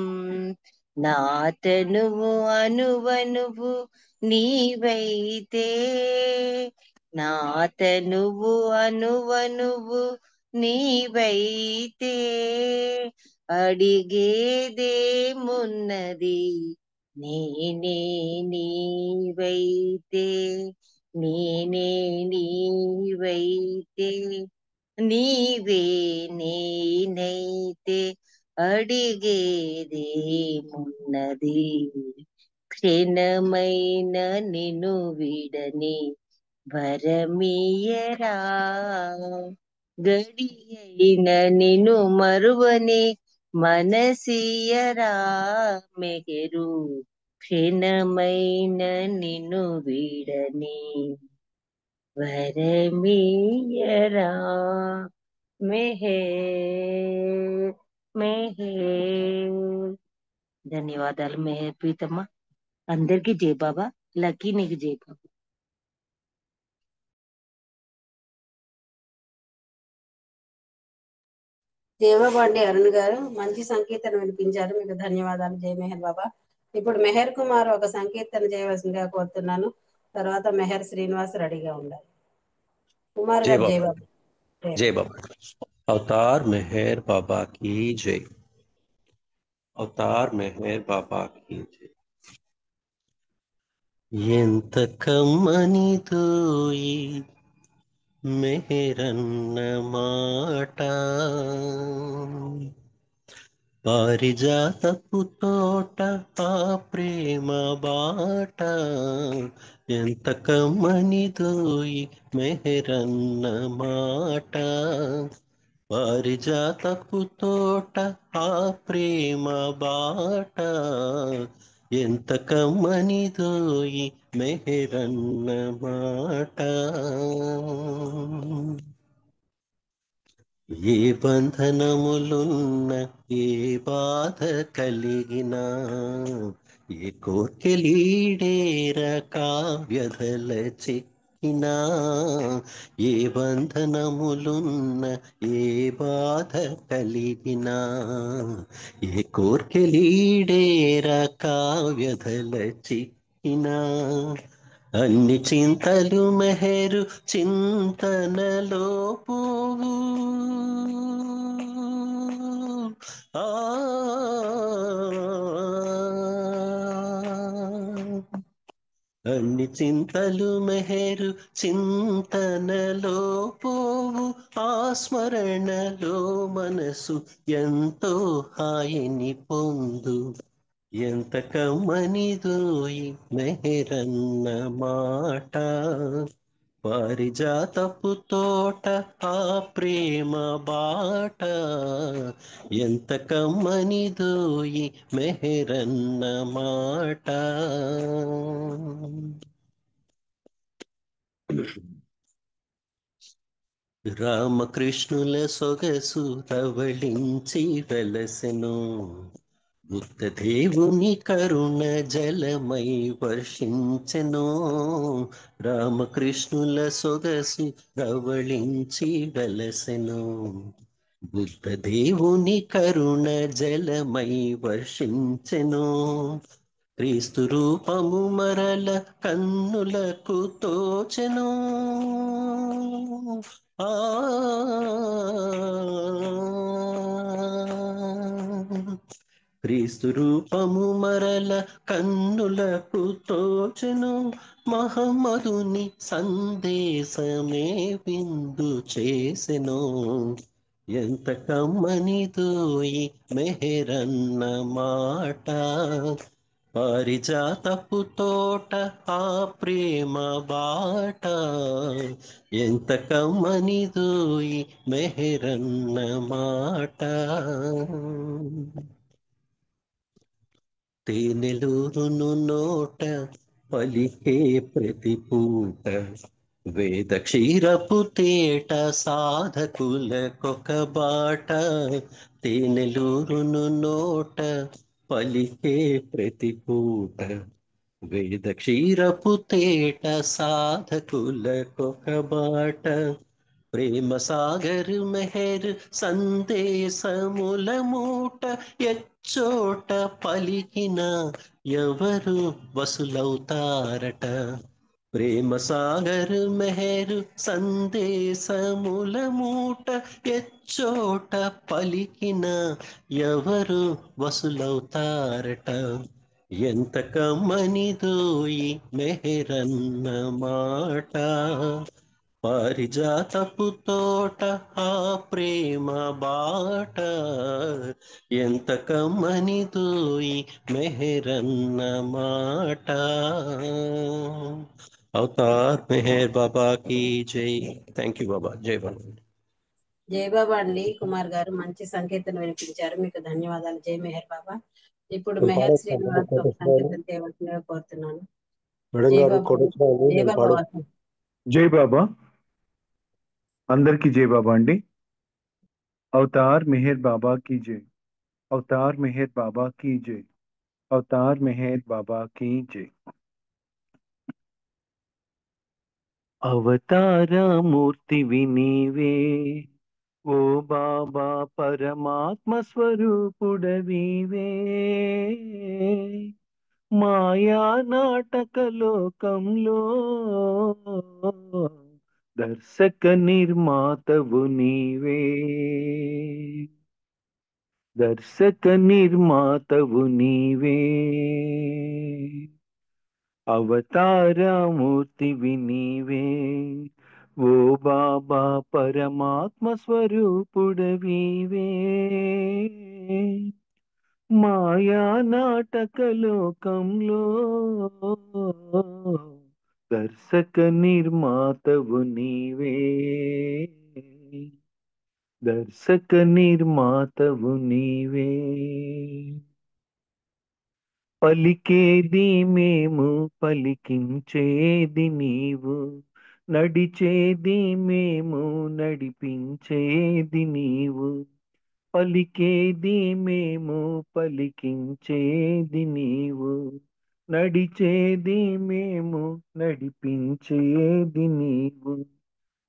నా తనువు అనువనువు నీవైతే నా తనువు అనువనువు నీవైతే అడిగేదేమున్నది నేనే నీవైతే నేనే నీవైతే నీవే నేనైతే అడిగేదేమున్నది క్షణమైన నిన్ను విడని వరమీయరా గడియైన నిన్ను మరువని మనసియరా మెహరు క్షణమైన నిన్ను వీడని వరమీయరా మెహర్ మెహర్. ధన్యవాదాలు మెహర్ ప్రీతమ్మ. అందరికీ జై బాబా. లక్కీ నీకు జై బాబా. జయబాబా అండి అరుణ్ గారు మంచి సంకీర్తన వినిపించారు, మీకు ధన్యవాదాలు జై మెహర్ బాబా. ఇప్పుడు మెహర్ కుమార్ ఒక సంకీర్తన చేయవలసిందిగా కోరుతున్నాను. తర్వాత మెహర్ శ్రీనివాస్ రెడీగా ఉండాలి. కుమార్ जय గారు बाबा, జయబాబా. जय बाबा। अवतार मेहर बाबा की जय। अवतार मेहर बाबा की जय। ఎంత కమ్మనిదో ఈ మెహరన్న మాట, పారిజాతపు తోట ఆ ప్రేమ బాట, ఎంత కమ్మనిదో ఈ మెహరన్న మాట, పారిజాతపు తోట ఆ ప్రేమ బాట, ఎంత కమ్మనిదో ఈ మెహరన్న మాట. ఏ బంధనములున్న ఏ బాధ కలిగినా, ఏ కోర్కెలీడేర కావ్యధల చెక్కినా, ఏ బంధనములున్న ఏ బాధ కలిగినా, ఏ కోర్కెలీడేర కావ్యధల చెక్కినా, అన్ని చింతలు మెహరు చింతనలో పోవు, ఆ అన్ని చింతలు మెహరు చింతనలో పోవు, ఆ స్మరణలో మనసు ఎంతో హాయిని పొందు, ఎంత కమ్మనిదోయి మెహరన్న మాట, పారిజాతపు తోట ఆ ప్రేమ బాట, ఎంత కమ్మనిదోయి మెహరన్న మాట. రామకృష్ణుల సొగసు రవళించి వెలసెను, బుద్ధదేవుని కరుణ జలమై వర్షించెను, రామకృష్ణుల సొగసు రవళించి వెలసెను, బుద్ధదేవుని కరుణ జలమై వర్షించెను, క్రీస్తు రూపము మరల కన్నులకు తోచెను, ఆ క్రీస్తు రూపము మరల కన్నులకు తోచెను, మహమ్మదుని సందేశమే విందు చేసెను, ఎంత కమ్మనిదోయి మెహరన్న మాట, పారిజాతపు తోట ఆ ప్రేమ బాట, ఎంత కమ్మనిదోయి మెహరన్న మాట. తేనెలూరును నోట పలికే ప్రతి పూట, వేద క్షీరపు తేట సాధకులకొక బాట, తేనెలూరును నోట పలికే ప్రతి పూట, వేద క్షీరపు తేట సాధకులకొక బాట, ప్రేమ సాగర్ మెహర్ సందేశముల మూట, ఎచ్చోట పలికిన ఎవరు వసులవుతారట, ప్రేమ సాగర్ మెహర్ సందేశముల మూట, ఎచ్చోట పలికిన ఎవరు వసులవుతారట, ఎంత కమ్మనిదోయి మెహరన్న మాట, పారిజాతపు తోట ఆ ప్రేమ బాట, ఎంత కమ్మనిదోయి మెహరన్న మాట. అవతార్ మెహర్ బాబా की जय। థ్యాంక్ యూ బాబా, జై బాబా। జయబాబా అండి కుమార్ గారు మంచి సంకీర్తన వినిపించారు, మీకు ధన్యవాదాలు జై మెహర్ బాబా. ఇప్పుడు మెహర్ శ్రీనివాస్ ఒక సంకీర్తన చేయవలసిందిగా కోరుతున్నాను. మేడం గారు జయబాబా కొట్టొచ్చినాయండి, నేను జయబాబా పాడే వాసు జై బాబా అందరికీ జై బాబా అండి. అవతార్ మెహర్ బాబా की जय. అవతార్ మెహర్ బాబా की जय. అవతార్ మెహర్ బాబా की जय. అవతార మూర్తివి నీవే ఓ బాబా, పరమాత్మ స్వరూపుడవివే. మాయా నాటక లోకంలో దర్శక నిర్మాతవు నీవే. దర్శక నిర్మాతవు నీవే. అవతారమూర్తివి నీవే ఓ బాబా, పరమాత్మ స్వరూపుడవివే. మాయా నాటక లోకంలో దర్శక నిర్మాతవు నీవే. దర్శక నిర్మాతవు నీవే. పలికేది మేము, పలికించేది నీవు. నడిచేది మేము, నడిపించేది నీవు. పలికేది మేము, పలికించేది నీవు. నడిచేది మేము, నడిపించేది నీవు.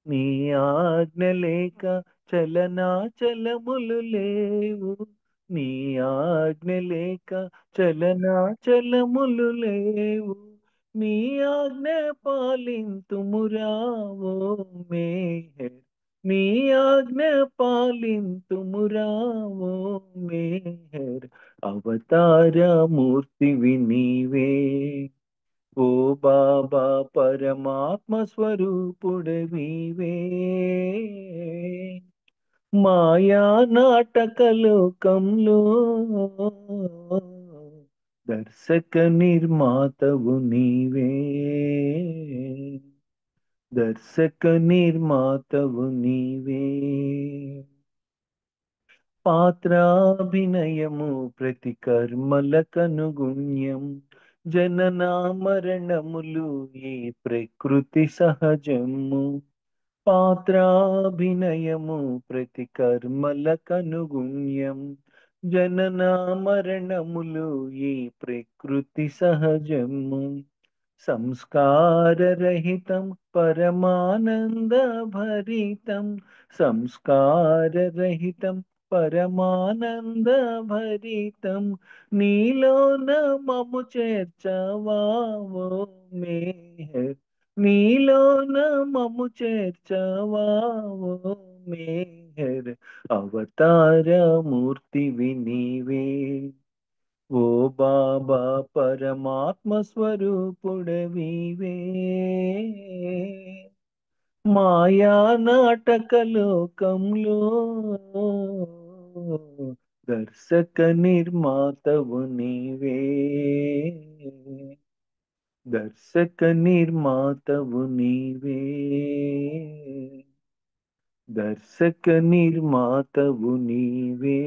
నీ ఆజ్ఞ లేక చలనా చలములు లేవు. నీ ఆజ్ఞ లేక చలనా చలములు లేవు. నీ ఆజ్ఞ పాలింతుమురావో మేహర్. నీ ఆజ్ఞ పాలింతుమురావో మేహర్. అవతార మూర్తివి నీవే ఓ బాబా, పరమాత్మ స్వరూపుడవివే. మాయా నాటక లోకంలో దర్శక నిర్మాతవు నీవే. దర్శక నిర్మాతవు నీవే. పాత్రాభినయము ప్రతి కర్మలకనుగుణ్యం. జనన మరణములు ఈ ప్రకృతి సహజము. పాత్రాభినయము ప్రతి కర్మలకనుగుణ్యం. జనన మరణములు ఈ ప్రకృతి సహజము. సంస్కారరహితం పరమానంద భరితం. సంస్కారరహితం పరమానంద భరితం. నీలోన మము చేర్చవా ఓ మేహర్. నీలోన మము చేర్చవా ఓ మేహర్. అవతార మూర్తివి నీవే ఓ బాబా, పరమాత్మ స్వరూపుడవివే. మాయా నాటక లోకంలో దర్శక నిర్మాతవు నీవే. దర్శక నిర్మాతవు నీవే. దర్శక నిర్మాతవు నీవే.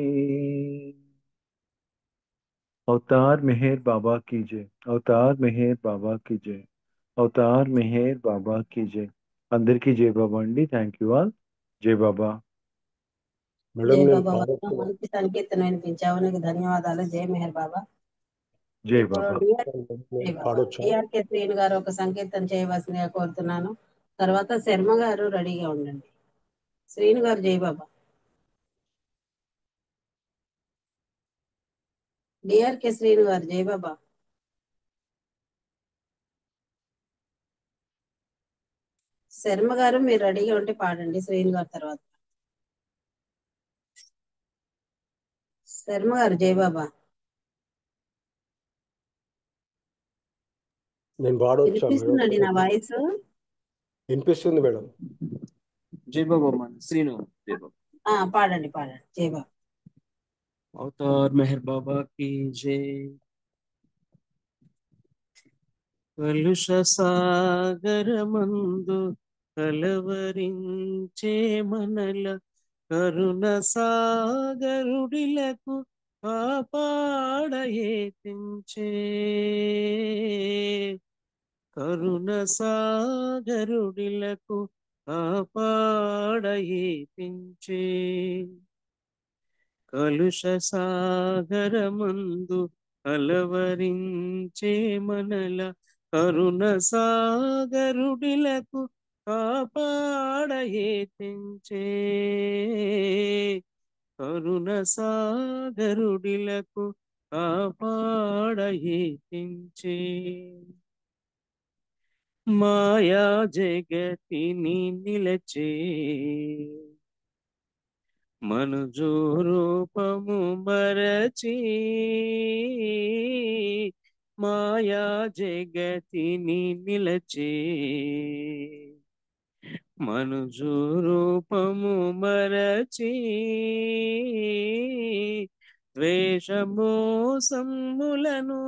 అవతార్ మెహర్ బాబా की जय. అవతార్ మెహర్ బాబా की जय. అవతార్ మెహర్ బాబా की जय. అందరికీ జై బాబా అండి. Thank you all. జై బాబా. జై బాబా వర్మ, మంచి సంకీర్తన వినిపించావు, నీకు ధన్యవాదాలు. జై మెహర్ బాబా. జై ఇప్పుడు బాబా. డిఆర్కే శ్రీను గారు ఒక సంకీర్తన చేయవలసిందిగా కోరుతున్నాను. తర్వాత శర్మ గారు రెడీగా ఉండండి. శ్రీను గారు జై బాబా. డిఆర్కే శ్రీను గారు జై బాబా. శర్మ గారు మీరు రెడీగా ఉంటే పాడండి. శ్రీను గారు తర్వాత. శర్మ గారు జై బాబా. నేను పాడొచ్చా మేడం? వినిపిస్తుందండి నా వాయిస్? వినిపిస్తుంది మేడం. జై బాబా శ్రీను. జై బాబా. పాడండి పాడండి. జై బాబా. అవతార్ మెహర్ బాబా की जय. కలుష సాగరమందు కలవరించే మనల కరుణ సాగరుడిలకు కాపాడయేతించే. కరుణ సాగరుడిలకు కాపాడయేపించే కలుష సాగరమందు అలవరించే మనల కరుణ సాగరుడిలకు కాపాడయేపించే కరుణ సాగరుడిలకు కాపాడయేపించే మాయా జగతిని నిలచే మనుజు రూపము మరచి మాయా జగతిని నిలచే మనుజు రూపము మరచి ద్వేషమోసములను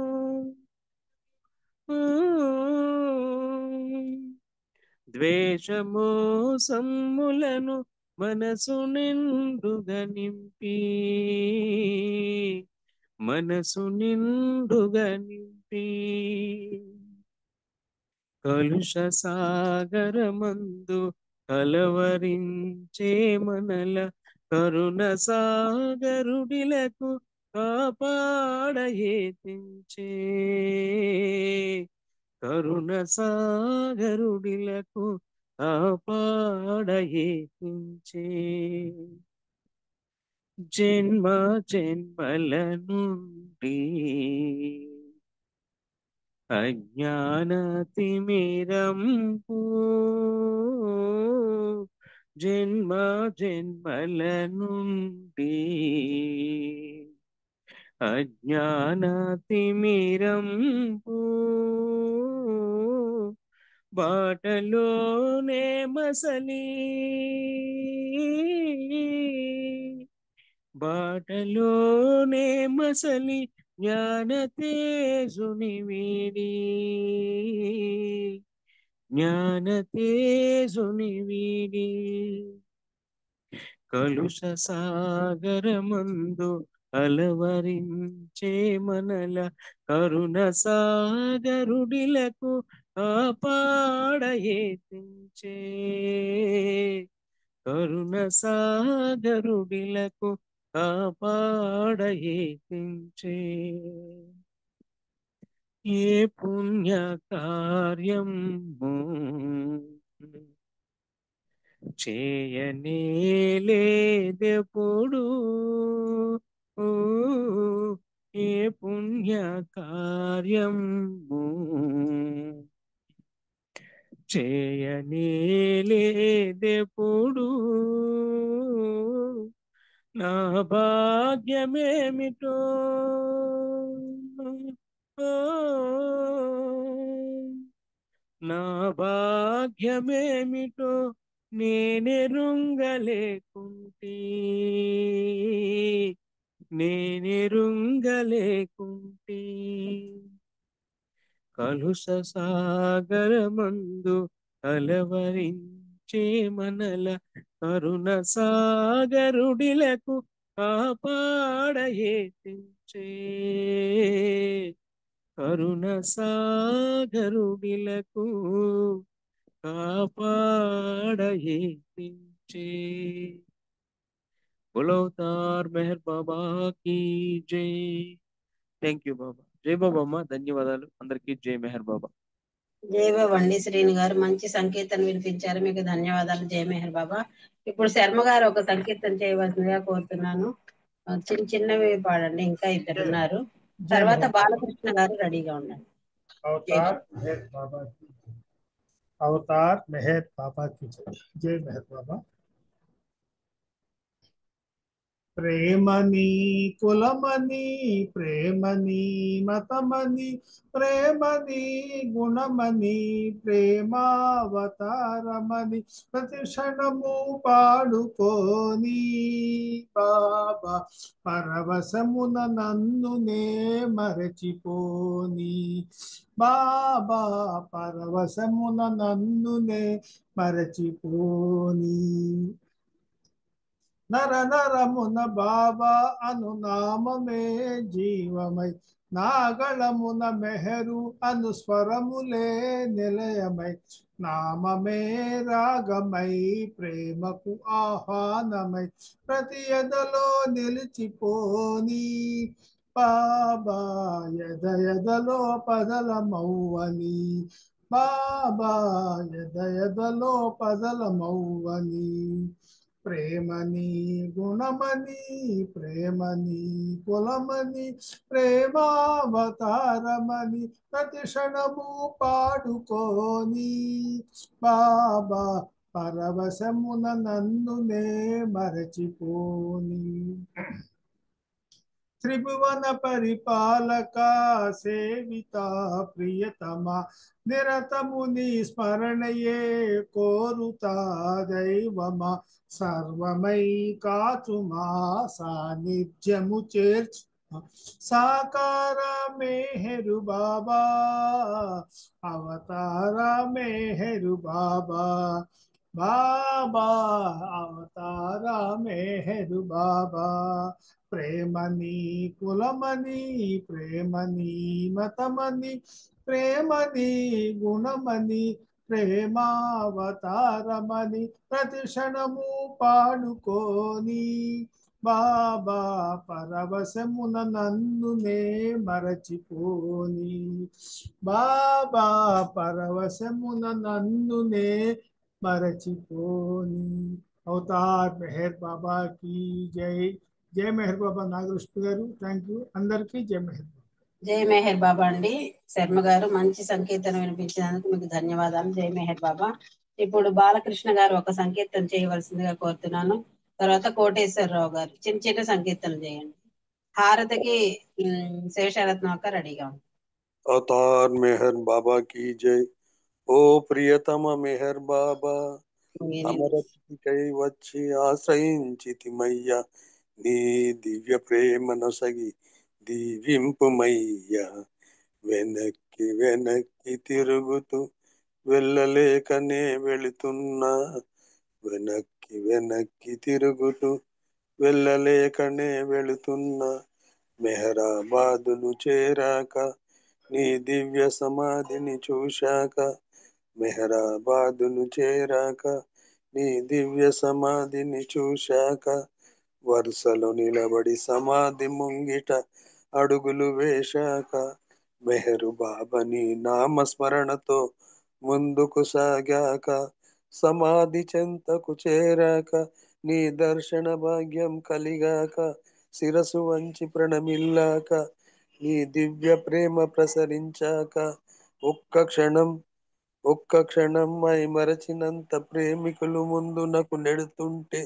ద్వేషమోసములను మనసు నిండుగా నింపి మనసు నిండుగా నింపి కలుష సాగరమందు కలవరించే మనల కరుణ సాగరుడిలకు కాపాడయేతించే కరుణ సాగరుడిలకు కాపాడయేతించే జన్మ జన్మల నుండి అజ్ఞాన తిమిరంపు జన్మ జన్మల నుండి అజ్ఞాన తిమిరంపు బాటలోనే మసలి బాటలోనే మసలి జ్ఞాన తేజుని వీడి జ్ఞాన తేజుని వీడి కలుష సాగరమందు అలవరించే మనల కరుణ సాగరుడిలకు కాపాడయేతించే కరుణ సాగరుడిలకు కాపాడయేతించే ఏ పుణ్య కార్యము చేయనే లేదెప్పుడు ఏ పుణ్య కార్యము చేయనే లేదెప్పుడు నా భాగ్యమేమిటో నా భాగ్యమేమిటో నేనెరుంగలేకుంటే నేనెరుంగలేకుంటే కలుష సాగరమందు అలవరించే మనల కరుణ సాగరుడిలకు కాపాడయేతించే కరుణ సాగరుడిలకు కాపాడయేతించే बोलो अवतार मेहर बाबा की जय థ్యాంక్ యూ బాబా జై బాబా అమ్మ ధన్యవాదాలు అందరికీ జై మెహర్ బాబా జై బాబా అండి శ్రీని గారు మంచి సంకీర్తన వినిపించారు మీకు ధన్యవాదాలు జై మెహర్ బాబా ఇప్పుడు శర్మ గారు ఒక సంకీర్తన చేయవలసిందిగా కోరుతున్నాను చిన్న చిన్నవి పాడండి ఇంకా ఇద్దరు ఉన్నారు తర్వాత బాలకృష్ణ గారు రెడీగా ఉండండి अवतार मेहर बाबा की अवतार मेहर बाबा की जय मेहर बाबा ప్రేమని కులమని ప్రేమని మతమని ప్రేమని గుణమని ప్రేమావతారమని ప్రతి క్షణము పాడుకోని బాబా పరవశమున నన్నునే మరచిపోని బాబా పరవశమున నన్నునే మరచిపోని నర నరమున బాబా అనునామమే జీవమై నాగళమున మెహరు అనుస్వరములే నిలయమై నామమే రాగమై ప్రేమకు ఆహ్వానమై ప్రతి ఎదలో నిలిచిపోని బాబా ఎద ఎదలో పదలమౌవని బాబా ఎద ఎదలో పదలమౌవని ప్రేమని గుణమని ప్రేమని కులమని ప్రేమావతారమని ప్రతి క్షణము పాడుకోని బాబా పరవశమున నన్నునే మరచిపోని త్రిభువన పరిపాలక సేవిత ప్రియతమ నిరతముని స్మరణయే కోరుతా దైవమా సర్వమై కాచుమా సాన్నిధ్యము చేర్చు సాకార మేహరు బాబా అవతార మేహరు బాబా బాబా అవతార మేహరు బాబా ప్రేమని కులమని ప్రేమని మతమని ప్రేమని గుణమని ప్రేమావతారమని ప్రతి క్షణము పాడుకోని బాబా పరవశమున నన్నునే మరచిపోని బాబా పరవశమున నన్నునే మరచిపోని అవతార్ మెహర్ బాబా की जय జై మెహర్ బాబా నాగలక్ష్మి గారు థ్యాంక్ యూ అందరికీ జై మెహర్ బాబా జై మెహర్ బాబా అండి. శర్మ గారు మంచి సంకీర్తన వినిపించినందుకు మీకు ధన్యవాదాలు. జై మెహర్ బాబా. ఇప్పుడు బాలకృష్ణ గారు ఒక సంకీర్తన చేయవలసిందిగా కోరుతున్నాను. తర్వాత కోటేశ్వరరావు గారు చిన్న చిన్న సంకీర్తనలు చేయండి. హారతికి శేషరత్నం అక్క రెడీగా ఉంది. अवतार मेहर बाबा की जय। ओ प्रियतम मेहर बाबा అమరతికై వచ్చి ఆశ్రయించితిమయ్యా నీ దివ్య ప్రేమ నొసగి దీవింపుమయ్యా వెనక్కి వెనక్కి తిరుగుతూ వెళ్ళలేకనే వెళుతున్నా వెనక్కి వెనక్కి తిరుగుతూ వెళ్ళలేకనే వెళుతున్నా మెహరాబాదును చేరాక నీ దివ్య సమాధిని చూశాక మెహరాబాదును చేరాక నీ దివ్య సమాధిని చూశాక వరుసలో నిలబడి సమాధి ముంగిట అడుగులు వేశాక మెహరు బాబాని నామస్మరణతో ముందుకు సాగాక సమాధి చెంతకు చేరాక నీ దర్శన భాగ్యం కలిగాక శిరసు వంచి ప్రణమిల్లాక నీ దివ్య ప్రేమ ప్రసరించాక ఒక్క క్షణం మై మరచినంత ప్రేమికులు ముందునకు నెడుతుంటే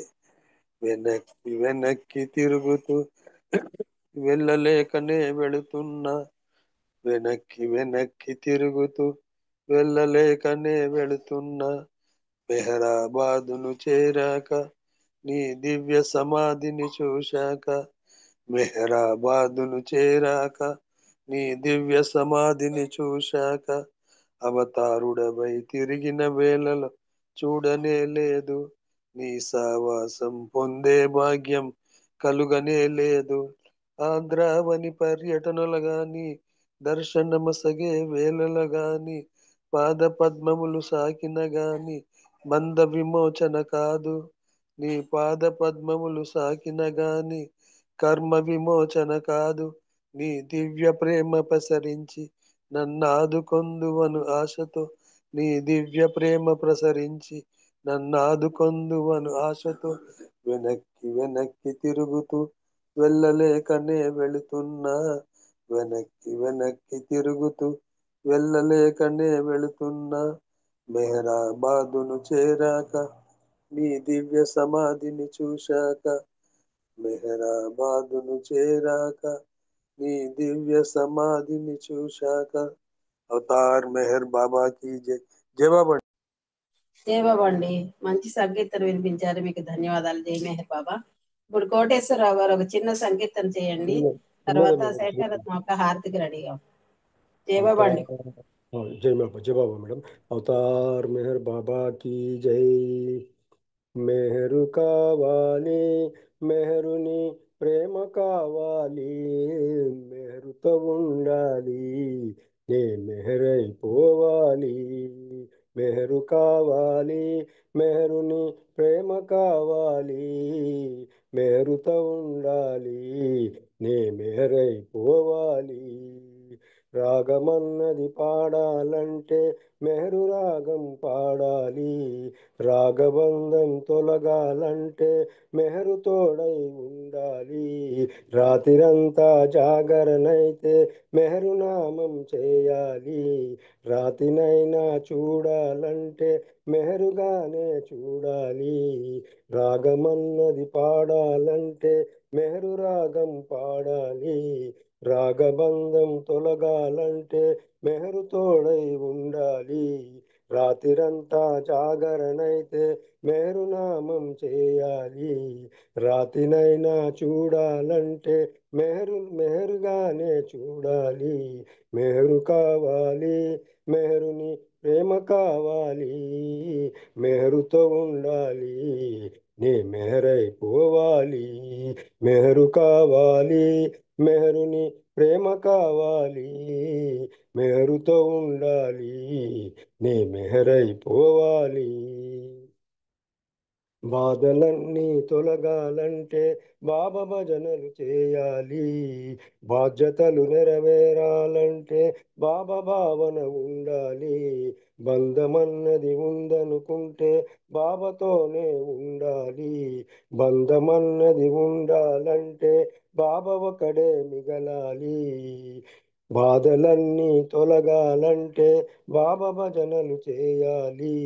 వెనక్కి వెనక్కి తిరుగుతూ వెళ్ళలేకనే వెళుతున్నా వెనక్కి వెనక్కి తిరుగుతూ వెళ్ళలేకనే వెళుతున్నా మెహరాబాదును చేరాక నీ దివ్య సమాధిని చూశాక మెహరాబాదును చేరాక నీ దివ్య సమాధిని చూశాక అవతారుడవై తిరిగిన వేళలో చూడనే లేదు నీ సావాసం పొందే భాగ్యం కలుగనే లేదు ఆంధ్రావని పర్యటనలు గాని దర్శనమసగే వేళలు గాని పాద పద్మములు సాకిన గాని బంధ విమోచన కాదు నీ పాద పద్మములు సాకిన గాని కర్మ విమోచన కాదు నీ దివ్య ప్రేమ ప్రసరించి నన్నాదుకొందువను ఆశతో నీ దివ్య ప్రేమ ప్రసరించి నన్నాదుకొందువను ఆశతో వెనక్కి వెనక్కి తిరుగుతూ వెళ్ళలేకనే వెళుతున్నా వెనక్కి వెనక్కి తిరుగుతూ వెళ్ళలేకనే వెళుతున్నా మెహరాబాదును చేరాక నీ దివ్య సమాధిని చూశాక మెహరాబాదును చేరాక నీ దివ్య సమాధిని చూశాక అవతార్ మెహర్ బాబా की जय जय बाबा జై బాబా అండి. మంచి సంకీర్తన వినిపించారు. మీకు ధన్యవాదాలు. జై మెహర్ బాబా. ఇప్పుడు కోటేశ్వరరావు గారు ఒక చిన్న సంకీర్తన చేయండి. తర్వాత శేషరత్నం ఒక హారతికి రెడీగా ఉంది. జై బాబా అండి. जय बाबा मैडम। अवतार मेहर बाबा की जय। మెహరు కావాలి, మెహరుని ప్రేమ కావాలి, మెహరుతో ఉండాలి, నే మెహరైపోవాలి. మెహరు కావాలి, మెహరుని ప్రేమ కావాలి, మెహరుతో ఉండాలి, నే మెహరైపోవాలి. రాగమన్నది పాడాలంటే మెహరు రాగం పాడాలి, రాగబంధం తొలగాలంటే మెహరు తోడై ఉండాలి. రాతిరంతా జాగరణైతే మెహరు నామం చేయాలి, రాతినైనా చూడాలంటే మెహరుగానే చూడాలి. రాగమన్నది పాడాలంటే మెహరు రాగం పాడాలి, రాగబంధం తొలగాలంటే మెహరు తోడై ఉండాలి. రాతిరంతా జాగరణైతే మెహరు నామం చేయాలి, రాతినైనా చూడాలంటే మెహరుగానే చూడాలి. మెహరు కావాలి, మెహరుని ప్రేమ కావాలి, మెహరుతో ఉండాలి, నే మెహరైపోవాలి. మెహరు కావాలి, మెహరుని ప్రేమ కావాలి, మెహరుతో ఉండాలి, నే మెహరైపోవాలి. బాధలన్నీ తొలగాలంటే బాబా భజనలు చేయాలి, బాధ్యతలు నెరవేరాలంటే బాబా భావన ఉండాలి. బంధమన్నది ఉందనుకుంటే బాబాతోనే ఉండాలి, బంధమన్నది ఉండాలంటే బాబా ఒకడే మిగలాలి. బాధలన్నీ తొలగాలంటే బాబా భజనలు చేయాలి,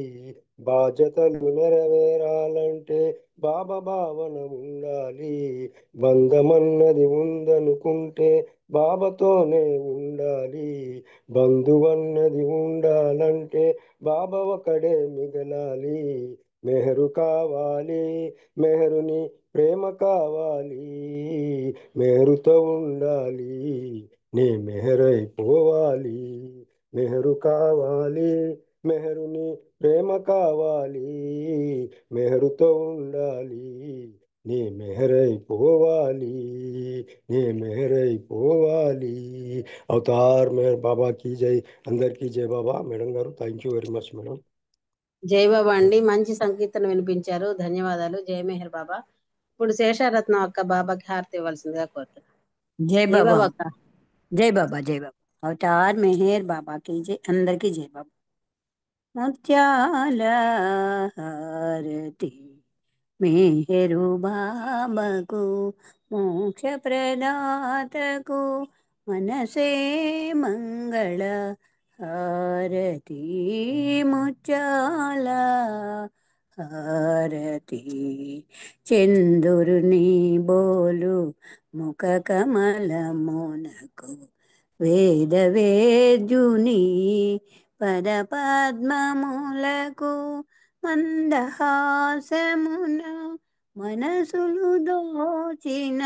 బాధ్యతలు నెరవేరాలంటే బాబా భావన ఉండాలి. బంధమన్నది ఉందనుకుంటే బాబాతోనే ఉండాలి, బంధువన్నది ఉండాలంటే బాబా ఒకడే మిగలాలి. మెహరు కావాలి, మెహరుని ప్రేమ కావాలి, మెహరుతో ఉండాలి, నే మెహరైపోవాలి. మెహరు కావాలి, మెహరుని ప్రేమ కావాలి, మెహరుతో ఉండాలి, నే మెహరైపోవాలి, నే మెహరైపోవాలి. అవతార్ మెహర్ బాబా की जय. అందరికీ జై బాబా. మేడం గారు thank you very much madam. జై బాబా అండి, మంచి సంకీర్తన వినిపించారు, ధన్యవాదాలు. జై మెహర్ బాబా. ఇప్పుడు శేషారత్నం అక్క బాబాకి హారతి ఇవ్వాల్సిందిగా కోరుతున్నాను. జై జై బాబా, బాబా అక్క. జై బాబా, జై బాబా. అవతార్ మెహర్ బాబా की जय. అందరికీ జై బాబా. ముత్యాల హారతి మెహరు బాబాకు, మోక్ష ప్రదాతకు, మనసే మంగళ హారతి. ముత్యాల హారతి చందురుని బోలు ముఖ కమలమునకు, వేద వేద్యుని పద పద్మములకు, మందహాసమున మనసులు దోచిన,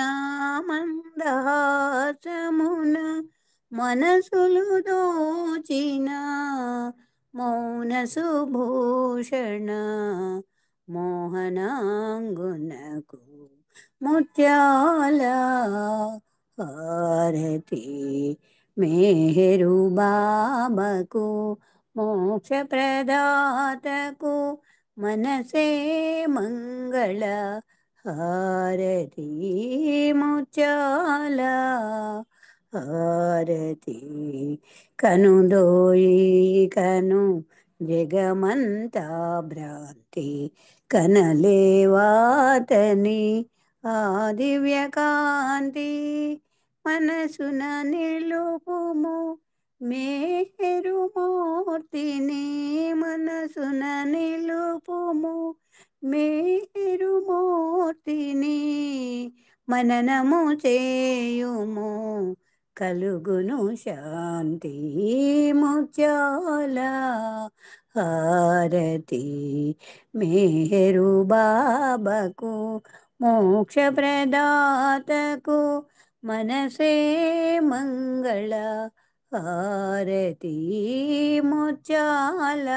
మందహాసమున మనసులు దోచిన, మౌన సుభూషణ మోహనాంగునకు, ముత్యాల హారతి మెహరు బాబాకు, మోక్ష ప్రదాతకు, మనసే మంగళ హారతి. ముత్యాల హారతి కనుదోయి కను జగమంతా భ్రాంతి, కనలేవాతని ఆ దివ్య కాంతి, మనసున నిలుపుము మేరు మూర్తిని, మనసున నిలుపుము మేరు మూర్తిని, మననము చేయుము కలుగును శాంతి. ముత్యాల హారతి మెహరు బాబాకు, మోక్ష ప్రదాతకు, మనసే మంగళ హారతి. ముత్యాల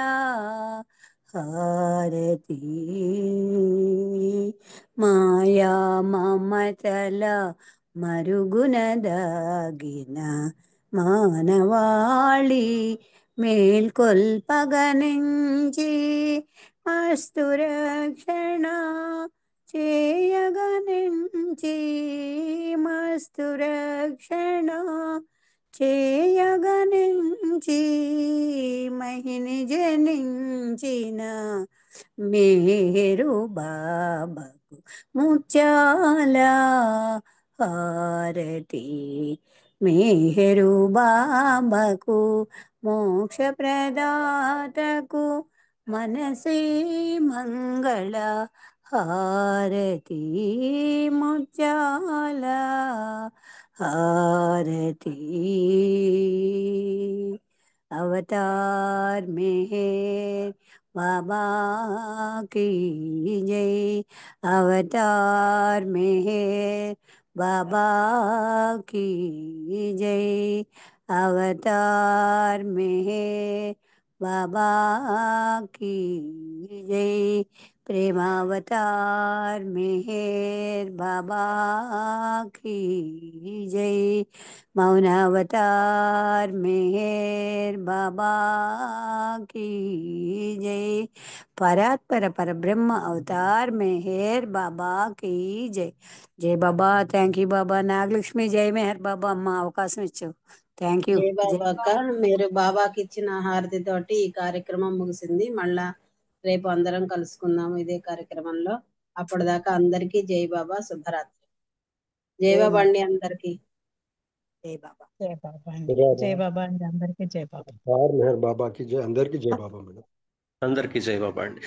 హారతి మాయా మమతల మరుగున దాగిన మానవాళి మేల్కొల్పగనించి మస్తు రక్షణ చేయగనించి మస్తు రక్షణ చేయగనించి మహిని జనించిన మేరు బాబాకు ముత్యాల హారతి మేరు బాబాకు మోక్ష ప్రదాతకు మనసే మంగళ హారతి ముత్యాల హారతి अवतार मेहर बाबा की जय अवतार मेहर बाबा की जय अवतार मेहर बाबा की जय प्रेमावतार मेहर बाबा की जय मौनावतार मेहर बाबा की जय परात्पर पर ब्रह्म अवतार मेहर बाबा की जय जय बाबा థ్యాంక్ యూ బాబా నాగలక్ష్మి జై మెహర్ బాబా అమ్మ అవకాశం ఇచ్చావు థ్యాంక్ యూ జై జై బాబా అక్క, మీరు బాబాకి ఇచ్చిన హారతి తోటి ఈ కార్యక్రమం ముగిసింది. మళ్ళా రేపు అందరం కలుసుకుందాము ఇదే కార్యక్రమంలో. అప్పటిదాకా అందరికీ జై బాబా, శుభరాత్రి. జై జై బాబా మా అండి అందరికీ. జై బాబా జై బాబా అండి జై బాబా అండి అందరికీ జై బాబా अवतार मेहर बाबा की जय अंदर की जय बाबा मैडम అందరికీ జై బాబా అండి.